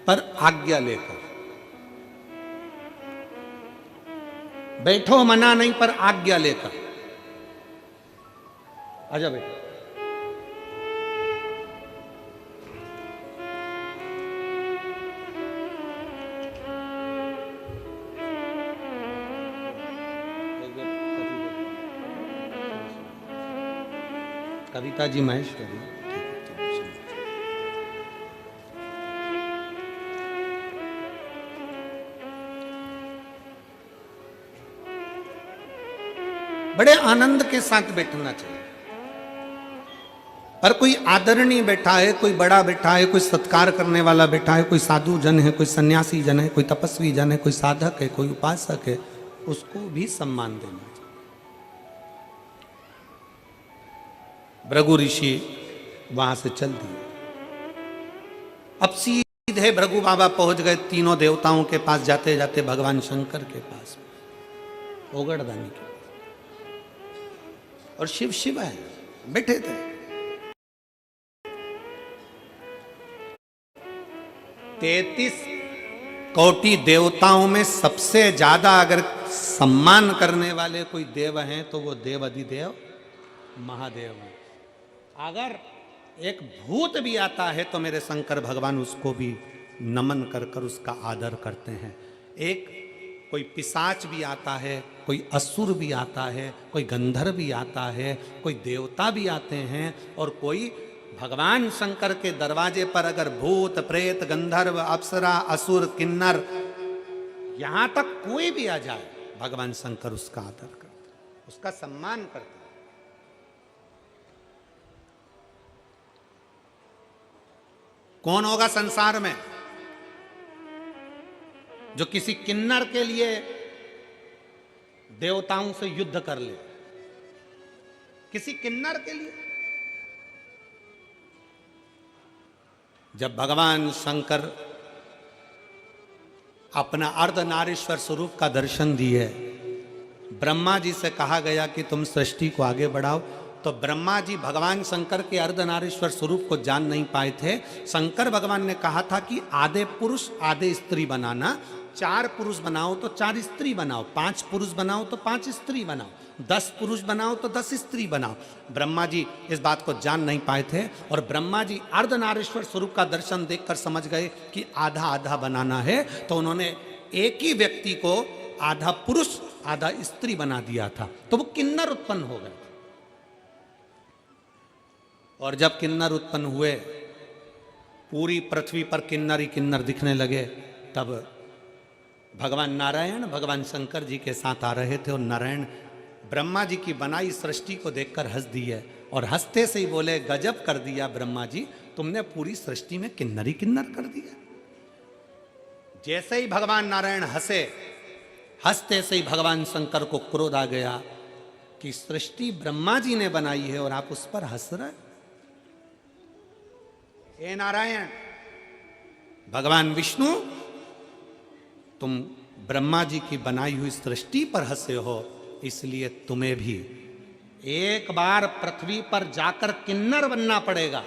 पर आज्ञा लेकर बैठो, मना नहीं पर आज्ञा लेकर। आजा बेटा। कविता जी महेश्वरी, बड़े आनंद के साथ बैठना चाहिए। पर कोई आदरणीय बैठा है, कोई बड़ा बैठा है, कोई सत्कार करने वाला बैठा है, कोई साधु जन है, कोई सन्यासी जन है, कोई तपस्वी जन है, कोई साधक है, कोई उपासक है, उसको भी सम्मान देना चाहिए। भृगु ऋषि वहां से चल दिए। अब सीधे भृगु बाबा पहुंच गए तीनों देवताओं के पास, जाते जाते भगवान शंकर के पास, ओगड़दानी के पास। और शिव शिव है, बैठे थे। 33 कोटि देवताओं में सबसे ज्यादा अगर सम्मान करने वाले कोई देव हैं तो वो देवाधिदेव महादेव हैं। अगर एक भूत भी आता है तो मेरे शंकर भगवान उसको भी नमन कर कर उसका आदर करते हैं। एक कोई पिशाच भी आता है, कोई असुर भी आता है, कोई गंधर्व भी आता है, कोई देवता भी आते हैं और कोई भगवान शंकर के दरवाजे पर अगर भूत प्रेत गंधर्व अप्सरा असुर किन्नर यहां तक कोई भी आ जाए, भगवान शंकर उसका आदर करते, उसका सम्मान करते। कौन होगा संसार में जो किसी किन्नर के लिए देवताओं से युद्ध कर ले? किसी किन्नर के लिए? जब भगवान शंकर अपना अर्धनारीश्वर स्वरूप का दर्शन दिए, ब्रह्मा जी से कहा गया कि तुम सृष्टि को आगे बढ़ाओ, तो ब्रह्मा जी भगवान शंकर के अर्धनारीश्वर स्वरूप को जान नहीं पाए थे। शंकर भगवान ने कहा था कि आधे पुरुष आधे स्त्री बनाना, 4 पुरुष बनाओ तो 4 स्त्री बनाओ, 5 पुरुष बनाओ तो 5 स्त्री बनाओ, 10 पुरुष बनाओ तो 10 स्त्री बनाओ। ब्रह्मा जी इस बात को जान नहीं पाए थे और ब्रह्मा जी अर्धनारीश्वर स्वरूप का दर्शन देखकर समझ गए कि आधा आधा बनाना है, तो उन्होंने एक ही व्यक्ति को आधा पुरुष आधा स्त्री बना दिया था, तो वो किन्नर उत्पन्न हो गए। और जब किन्नर उत्पन्न हुए, पूरी पृथ्वी पर किन्नर ही किन्नर दिखने लगे, तब भगवान नारायण भगवान शंकर जी के साथ आ रहे थे और नारायण ब्रह्मा जी की बनाई सृष्टि को देखकर हंस दिए और हंसते से ही बोले, गजब कर दिया ब्रह्मा जी, तुमने पूरी सृष्टि में किन्नर ही किन्नर कर दिया। जैसे ही भगवान नारायण हंसे, हंसते से ही भगवान शंकर को क्रोध आ गया कि सृष्टि ब्रह्मा जी ने बनाई है और आप उस पर हंस रहे। हे नारायण, भगवान विष्णु, तुम ब्रह्मा जी की बनाई हुई सृष्टि पर हंसे हो, इसलिए तुम्हें भी एक बार पृथ्वी पर जाकर किन्नर बनना पड़ेगा।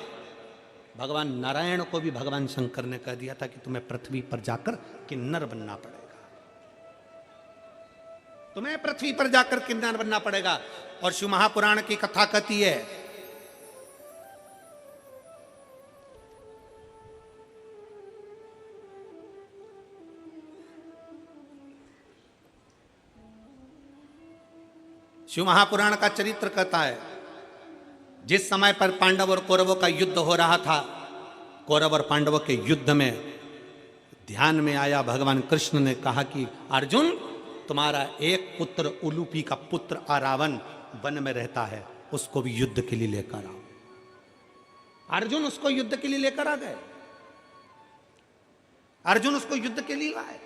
भगवान नारायण को भी भगवान शंकर ने कह दिया था कि तुम्हें पृथ्वी पर जाकर किन्नर बनना पड़ेगा, तुम्हें पृथ्वी पर जाकर किन्नर बनना पड़ेगा। और शिव महापुराण की कथा कहती है, शिव महापुराण का चरित्र कहता है, जिस समय पर पांडव और कौरवों का युद्ध हो रहा था, कौरव और पांडवों के युद्ध में ध्यान में आया, भगवान कृष्ण ने कहा कि अर्जुन, तुम्हारा एक पुत्र उलूपी का पुत्र अरावन वन में रहता है, उसको भी युद्ध के लिए लेकर आओ। अर्जुन उसको युद्ध के लिए लेकर आ गए, अर्जुन उसको युद्ध के लिए आए।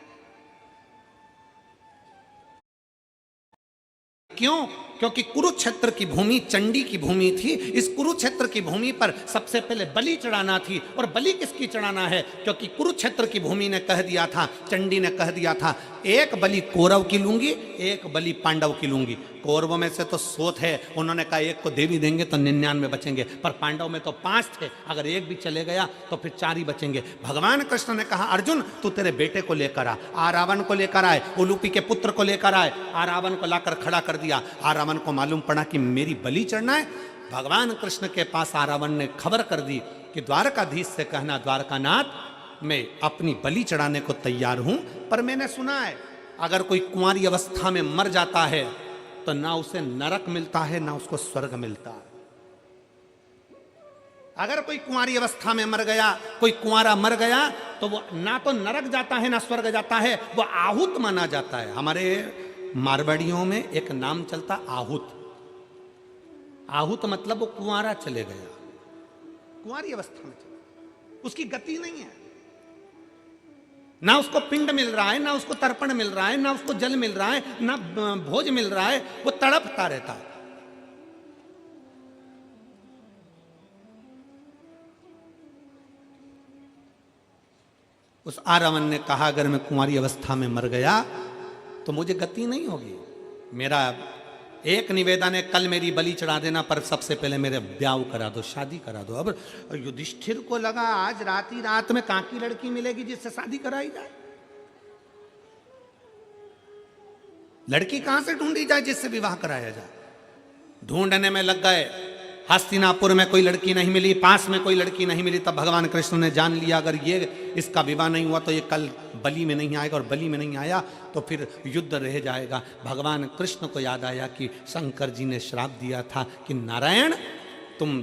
क्यों? क्योंकि कुरुक्षेत्र की भूमि चंडी की भूमि थी। इस कुरुक्षेत्र की भूमि पर सबसे पहले बलि चढ़ाना थी। और बलि किसकी चढ़ाना है? क्योंकि कुरुक्षेत्र की भूमि ने कह दिया था, चंडी ने कह दिया था, एक बलि कौरव की लूंगी, एक बलि पांडव की लूंगी। कौरवों में से तो 100 थे, उन्होंने कहा एक को देवी देंगे तो 99 बचेंगे, पर पांडव में तो 5 थे, अगर एक भी चले गया तो फिर 4 ही बचेंगे। भगवान कृष्ण ने कहा, अर्जुन तू तेरे बेटे को लेकर आ, रावण को लेकर आए, उलूपी के पुत्र को लेकर आए। रावण को लाकर खड़ा कर दिया। रावण को मालूम पड़ा कि मेरी बलि चढ़ना है। भगवान कृष्ण के पास रावण ने खबर कर दी कि द्वारकाधीश से कहना, द्वारकानाथ मैं अपनी बलि चढ़ाने को तैयार हूं, पर मैंने सुना है अगर कोई कुंवारी अवस्था में मर जाता है तो ना उसे नरक मिलता है ना उसको स्वर्ग मिलता है। अगर कोई कुंवारी अवस्था में मर गया, कोई कुंवारा मर गया, तो वो ना तो नरक जाता है ना स्वर्ग जाता है, वो आहूत माना जाता है। हमारे मारवाड़ियों में एक नाम चलता आहूत। आहूत मतलब वो कुंवारा चले गया, कुंवारी अवस्था में चले, उसकी गति नहीं है, ना उसको पिंड मिल रहा है, ना उसको तर्पण मिल रहा है, ना उसको जल मिल रहा है, ना भोज मिल रहा है, वो तड़पता रहता है। उस रावण ने कहा, अगर मैं कुंवारी अवस्था में मर गया तो मुझे गति नहीं होगी। मेरा एक निवेदन है, कल मेरी बलि चढ़ा देना, पर सबसे पहले मेरे ब्याह करा दो, शादी करा दो। अब युधिष्ठिर को लगा आज रात ही रात में कहां की लड़की मिलेगी जिससे शादी कराई जाए, लड़की कहां से ढूंढी जाए जिससे विवाह कराया जाए। ढूंढने में लग गए। हस्तिनापुर में कोई लड़की नहीं मिली, पास में कोई लड़की नहीं मिली। तब भगवान कृष्ण ने जान लिया, अगर ये इसका विवाह नहीं हुआ तो ये कल बलि में नहीं आएगा, और बलि में नहीं आया तो फिर युद्ध रह जाएगा। भगवान कृष्ण को याद आया कि शंकर जी ने श्राप दिया था कि नारायण तुम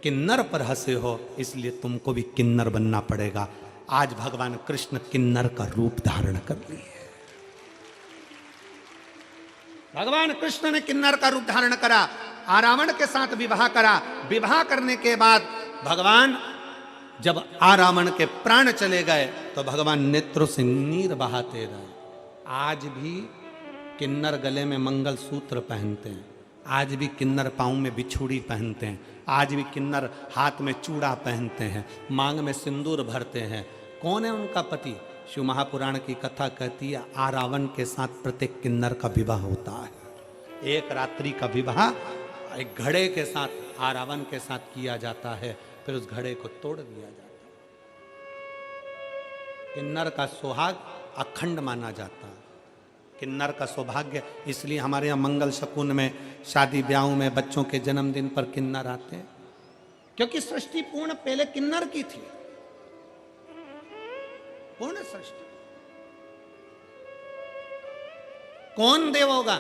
किन्नर पर हंसे हो, इसलिए तुमको भी किन्नर बनना पड़ेगा। आज भगवान कृष्ण किन्नर का रूप धारण कर लिए। भगवान कृष्ण ने किन्नर का रूप धारण करा, आरावण के साथ विवाह करा। विवाह करने के बाद भगवान जब आरावण के प्राण चले गए तो भगवान नेत्रों से नीर बहाते रहे। आज भी किन्नर गले में मंगल सूत्र पहनते हैं, आज भी किन्नर पाँव में बिछुड़ी पहनते हैं, आज भी किन्नर हाथ में चूड़ा पहनते हैं, मांग में सिंदूर भरते हैं। कौन है उनका पति? शिव महापुराण की कथा कहती है आरावण के साथ प्रत्येक किन्नर का विवाह होता है। एक रात्रि का विवाह एक घड़े के साथ आरावण के साथ किया जाता है, फिर उस घड़े को तोड़ दिया जाता है। किन्नर का सुहाग अखंड माना जाता है, किन्नर का सौभाग्य। इसलिए हमारे यहाँ मंगल शकुन में, शादी ब्याहों में, बच्चों के जन्मदिन पर किन्नर आते हैं, क्योंकि सृष्टि पूर्ण पहले किन्नर की थी। पूर्ण सृष्टि। कौन देव होगा?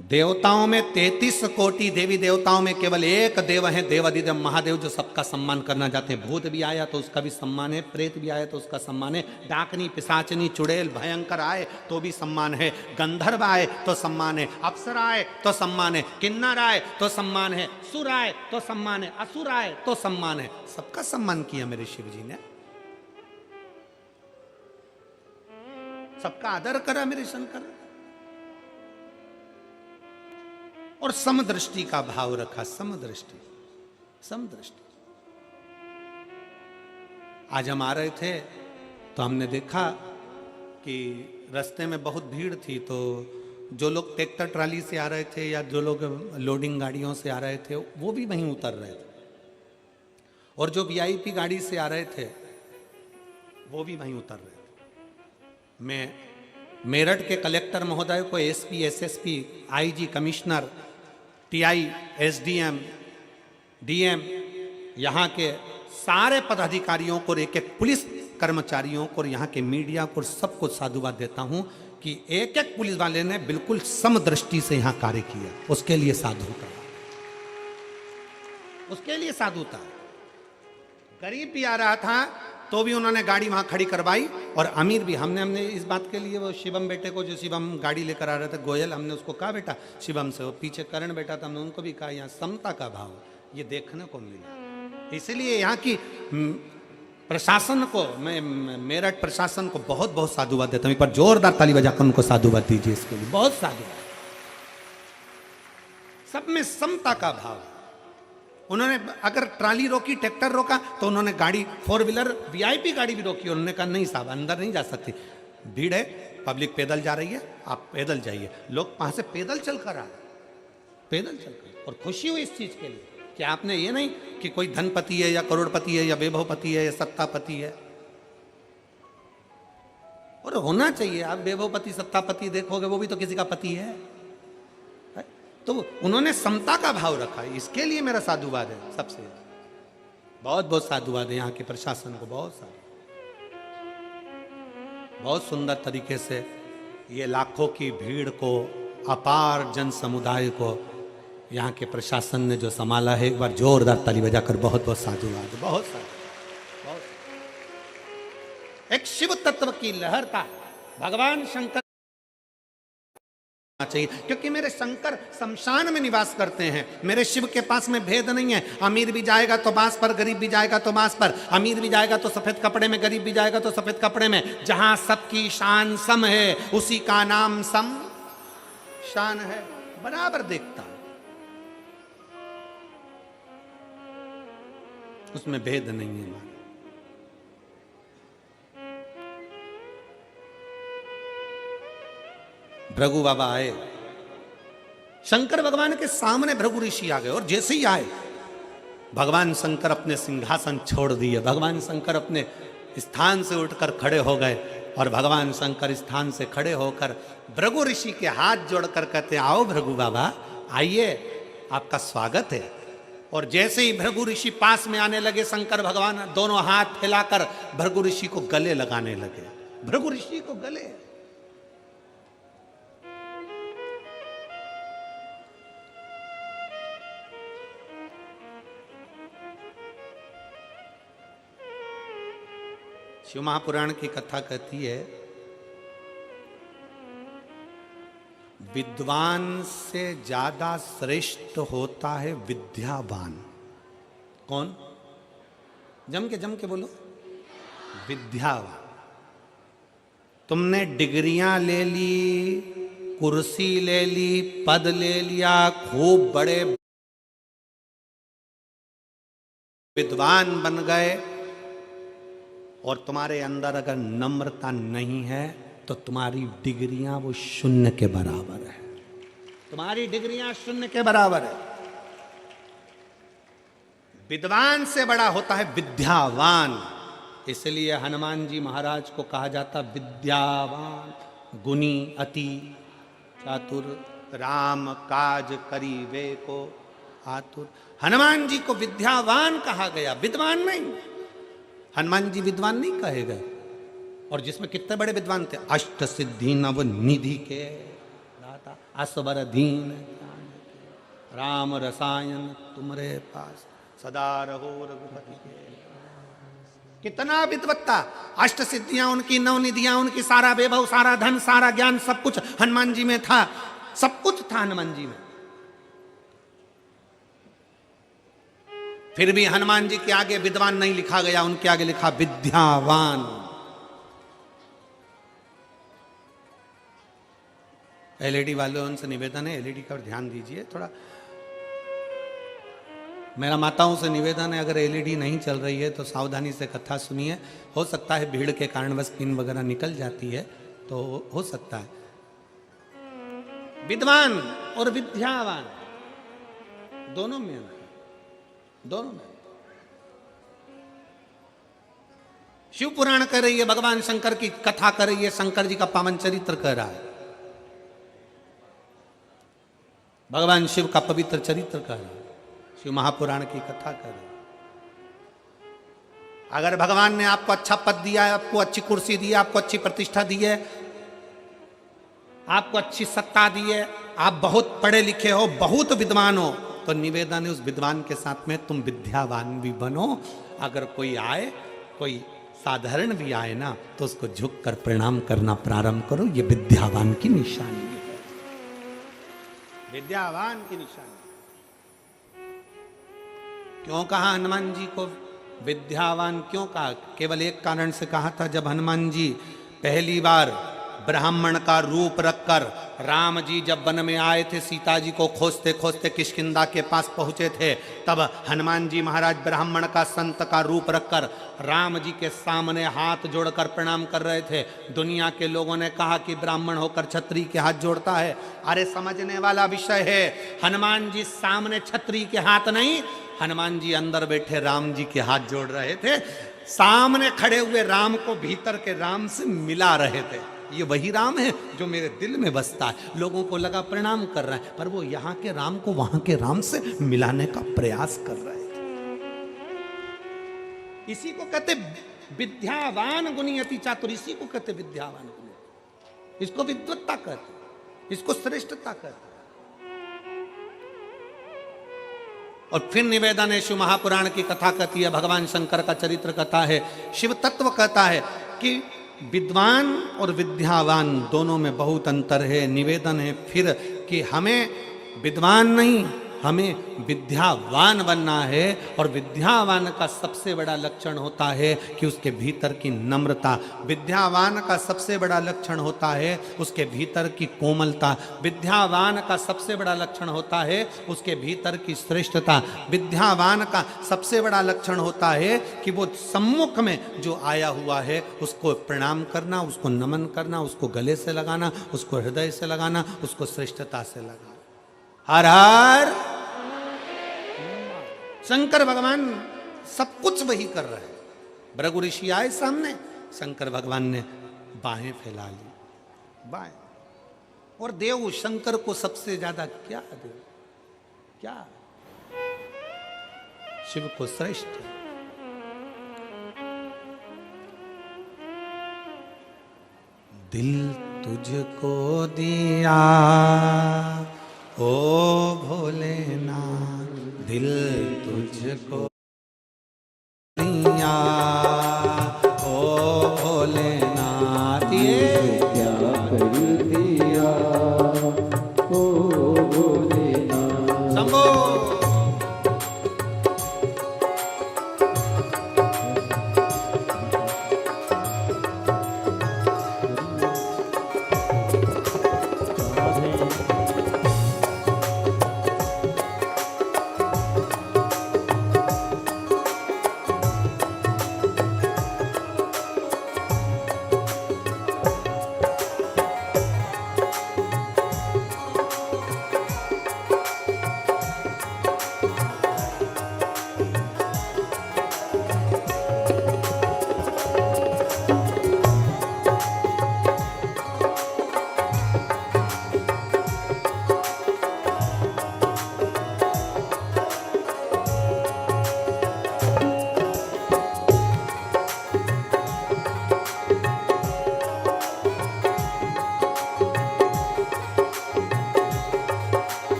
देवताओं में 33 कोटि देवी देवताओं में केवल एक देव है, देवाधिदेव महादेव, जो सबका सम्मान करना चाहते हैं। भूत भी आया तो उसका भी सम्मान है, प्रेत भी आया तो उसका सम्मान है, डाकनी, पिशाचनी, चुड़ैल, भयंकर आए तो भी सम्मान है, गंधर्व आए तो सम्मान है, अप्सरा आए तो सम्मान है, किन्नर आए तो सम्मान है, सुर आए तो सम्मान है, असुर आए तो सम्मान है। सबका सम्मान किया मेरे शिव जी ने, सबका आदर करा मेरे शंकर, और समदृष्टि का भाव रखा। समदृष्टि, समदृष्टि। आज हम आ रहे थे तो हमने देखा कि रास्ते में बहुत भीड़ थी, तो जो लोग ट्रैक्टर ट्राली से आ रहे थे या जो लोग लोडिंग गाड़ियों से आ रहे थे वो भी वहीं उतर रहे थे, और जो वीआईपी गाड़ी से आ रहे थे वो भी वहीं उतर रहे थे। मैं मेरठ के कलेक्टर महोदय को, SP, SSP, IG, commissioner, TI, SDM, DM, यहाँ के सारे पदाधिकारियों को, एक एक पुलिस कर्मचारियों को, यहाँ के मीडिया को, सबको साधुवाद देता हूँ कि एक एक पुलिस वाले ने बिल्कुल समदृष्टि से यहाँ कार्य किया। उसके लिए साधुता, उसके लिए साधुता। गरीब भी आ रहा था तो भी उन्होंने गाड़ी वहां खड़ी करवाई, और अमीर भी। हमने इस बात के लिए वो शिवम बेटे को, जो शिवम गाड़ी लेकर आ रहे थे, गोयल, हमने उसको कहा बेटा शिवम से, वो पीछे करण बेटा था, हमने उनको भी कहा यहाँ समता का भाव ये देखने को मिला। इसलिए यहाँ की प्रशासन को, मैं मेरठ प्रशासन को बहुत बहुत साधुवाद देता हूँ। एक बार जोरदार ताली बजाकर उनको साधुवाद दीजिए इसके लिए, बहुत साधुवाद। सब में समता का भाव। उन्होंने अगर ट्राली रोकी, ट्रैक्टर रोका, तो उन्होंने गाड़ी, 4 व्हीलर वीआईपी गाड़ी भी रोकी। उन्होंने कहा नहीं साहब, अंदर नहीं जा सकती, भीड़ है, पब्लिक पैदल जा रही है, आप पैदल जाइए। लोग वहां से पैदल चल कर आ रहे, पैदल चलकर, और खुशी हुई इस चीज के लिए कि आपने ये नहीं कि कोई धनपति है या करोड़पति है या वैभवपति है या सत्तापति है। और होना चाहिए, आप वैभवपति सत्तापति देखोगे वो भी तो किसी का पति है। तो उन्होंने समता का भाव रखा, इसके लिए मेरा साधुवाद है सबसे, बहुत बहुत साधुवाद है यहाँ के प्रशासन को, बहुत सारा, बहुत सुंदर तरीके से ये लाखों की भीड़ को, अपार जन समुदाय को यहाँ के प्रशासन ने जो संभाला है, एक बार जोरदार ताली बजाकर बहुत बहुत साधुवाद, बहुत सारा, बहुत। एक शिव तत्व की लहर का भगवान शंकर चाहिए, क्योंकि मेरे शंकर शमशान में निवास करते हैं। मेरे शिव के पास में भेद नहीं है, अमीर भी जाएगा तो बांस पर, गरीब भी जाएगा तो बांस पर, अमीर भी जाएगा तो सफेद कपड़े में, गरीब भी जाएगा तो सफेद कपड़े में। जहां सबकी शान सम है उसी का नाम सम शान है। बराबर देखता, उसमें भेद नहीं है। भृगु बाबा आए, शंकर भगवान के सामने भृगु ऋषि आ गए, और जैसे ही आए भगवान शंकर अपने सिंहासन छोड़ दिए, भगवान शंकर अपने स्थान से उठकर खड़े हो गए, और भगवान शंकर स्थान से खड़े होकर भृगु ऋषि के हाथ जोड़कर कहते, आओ भृगु बाबा आइए, आपका स्वागत है। और जैसे ही भृगु ऋषि पास में आने लगे, शंकर भगवान दोनों हाथ फैलाकर भृगु ऋषि को गले लगाने लगे, भृगु ऋषि को गले। शिव महापुराण की कथा कहती है, विद्वान से ज्यादा श्रेष्ठ होता है विद्यावान। कौन? जम के बोलो, विद्यावान। तुमने डिग्रियां ले ली, कुर्सी ले ली, पद ले लिया, खूब बड़े विद्वान बन गए, और तुम्हारे अंदर अगर नम्रता नहीं है तो तुम्हारी डिग्रियां वो शून्य के बराबर है। तुम्हारी डिग्रियां शून्य के बराबर है। विद्वान से बड़ा होता है विद्यावान। इसलिए हनुमान जी महाराज को कहा जाता विद्यावान, गुणी, अति चातुर, राम काज करीबे को आतुर। हनुमान जी को विद्यावान कहा गया, विद्वान नहीं। हनुमान जी विद्वान नहीं कहे गए। और जिसमें कितने बड़े विद्वान थे, अष्ट सिद्धि नव निधि के दाता, असवर दीन राम रसायन तुम्हारे पास, सदा रहो रघुपति के। कितना विद्वत्ता, अष्ट सिद्धियां उनकी, नव निधियां उनकी, सारा वैभव, सारा धन, सारा ज्ञान, सब कुछ हनुमान जी में था। सब कुछ था हनुमान जी में। फिर भी हनुमान जी के आगे विद्वान नहीं लिखा गया, उनके आगे लिखा विद्यावान। एलईडी वालों उनसे निवेदन है, एलईडी का ध्यान दीजिए थोड़ा। मेरा माताओं से निवेदन है, अगर एलईडी नहीं चल रही है तो सावधानी से कथा सुनिए। हो सकता है भीड़ के कारण बस पिन वगैरह निकल जाती है, तो हो सकता है। विद्वान और विद्यावान दोनों में, दोनों में। शिव पुराण कर रही है, भगवान शंकर की कथा कर रही है, शंकर जी का पावन चरित्र कर रहा है, भगवान शिव का पवित्र चरित्र कर रहा है, शिव महापुराण की कथा कर रहे। अगर भगवान ने आपको अच्छा पद दिया है, आपको अच्छी कुर्सी दी है, आपको अच्छी प्रतिष्ठा दी है, आपको अच्छी सत्ता दी है, आप बहुत पढ़े लिखे हो, बहुत विद्वान हो, तो निवेदन है उस विद्वान के साथ में तुम विद्यावान भी बनो। अगर कोई आए, कोई साधारण भी आए ना, तो उसको झुक कर प्रणाम करना प्रारंभ करो। ये विद्यावान की निशानी है, विद्यावान की निशानी। क्यों कहा हनुमान जी को विद्यावान? क्यों कहा? केवल एक कारण से कहा था। जब हनुमान जी पहली बार ब्राह्मण का रूप रखकर राम जी जब वन में आए थे, सीता जी को खोजते खोजते किष्किंधा के पास पहुंचे थे, तब हनुमान जी महाराज ब्राह्मण का, संत का रूप रखकर राम जी के सामने हाथ जोड़कर प्रणाम कर रहे थे। दुनिया के लोगों ने कहा कि ब्राह्मण होकर क्षत्रिय के हाथ जोड़ता है। अरे समझने वाला विषय है। हनुमान जी सामने क्षत्रिय के हाथ नहीं, हनुमान जी अंदर बैठे राम जी के हाथ जोड़ रहे थे। सामने खड़े हुए राम को भीतर के राम से मिला रहे थे। ये वही राम है जो मेरे दिल में बसता है। लोगों को लगा प्रणाम कर रहा है, पर वो यहाँ के राम को वहां के राम से मिलाने का प्रयास कर रहे थे। इसी को कहते विद्यावान गुणी अति चातुर। इसी को कहते विद्यावान गुणी। इसको विद्वत्ता कहते, इसको श्रेष्ठता कहते। और फिर निवेदन है, शिव महापुराण की कथा कहती है, भगवान शंकर का चरित्र कथा है, शिव तत्व कहता है कि विद्वान और विद्यावान दोनों में बहुत अंतर है। निवेदन है फिर कि हमें विद्वान नहीं, हमें विद्यावान बनना है। और विद्यावान का सबसे बड़ा लक्षण होता है कि उसके भीतर की नम्रता। विद्यावान का सबसे बड़ा लक्षण होता है उसके भीतर की कोमलता। विद्यावान का सबसे बड़ा लक्षण होता है उसके भीतर की श्रेष्ठता। विद्यावान का सबसे बड़ा लक्षण होता है कि वो सम्मुख में जो आया हुआ है उसको प्रणाम करना, उसको नमन करना, उसको गले से लगाना, उसको हृदय से लगाना, उसको श्रेष्ठता से लगाना। हर हर शंकर भगवान सब कुछ वही कर रहे हैं। भृगु ऋषि आए सामने, शंकर भगवान ने बाहें फैला ली, बाएं। और देव शंकर को सबसे ज्यादा क्या दे, क्या शिव को श्रेष्ठ। दिल तुझको दिया ओ भोलेनाथ, दिल तुझको दिया ओ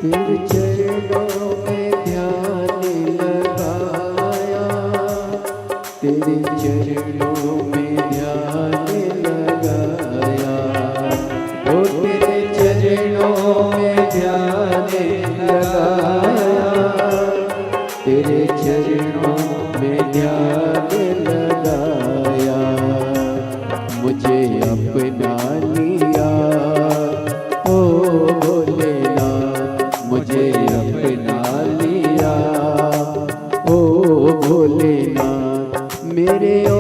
तेरे चरणों में ध्यान लगाया, तेरे चरणों में ध्यान लगाया, ओ तेरे चरणों में ध्यान लगाया, तेरे चरणों में ध्यान लगाया, मुझे अपना लिया ओ भोलेनाथ, मुझे अपना लिया ओ भोलेनाथ, मेरे ओ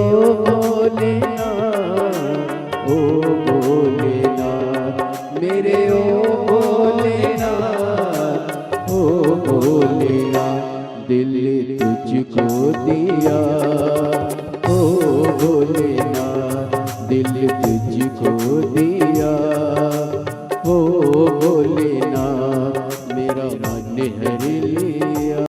भोलेनाथ, ओ भोलेनाथ, मेरे ओ भोलेनाथ, ओ भोलेनाथ, दिल तुझको दिया ओ भोलेनाथ, दिल तुझको दिया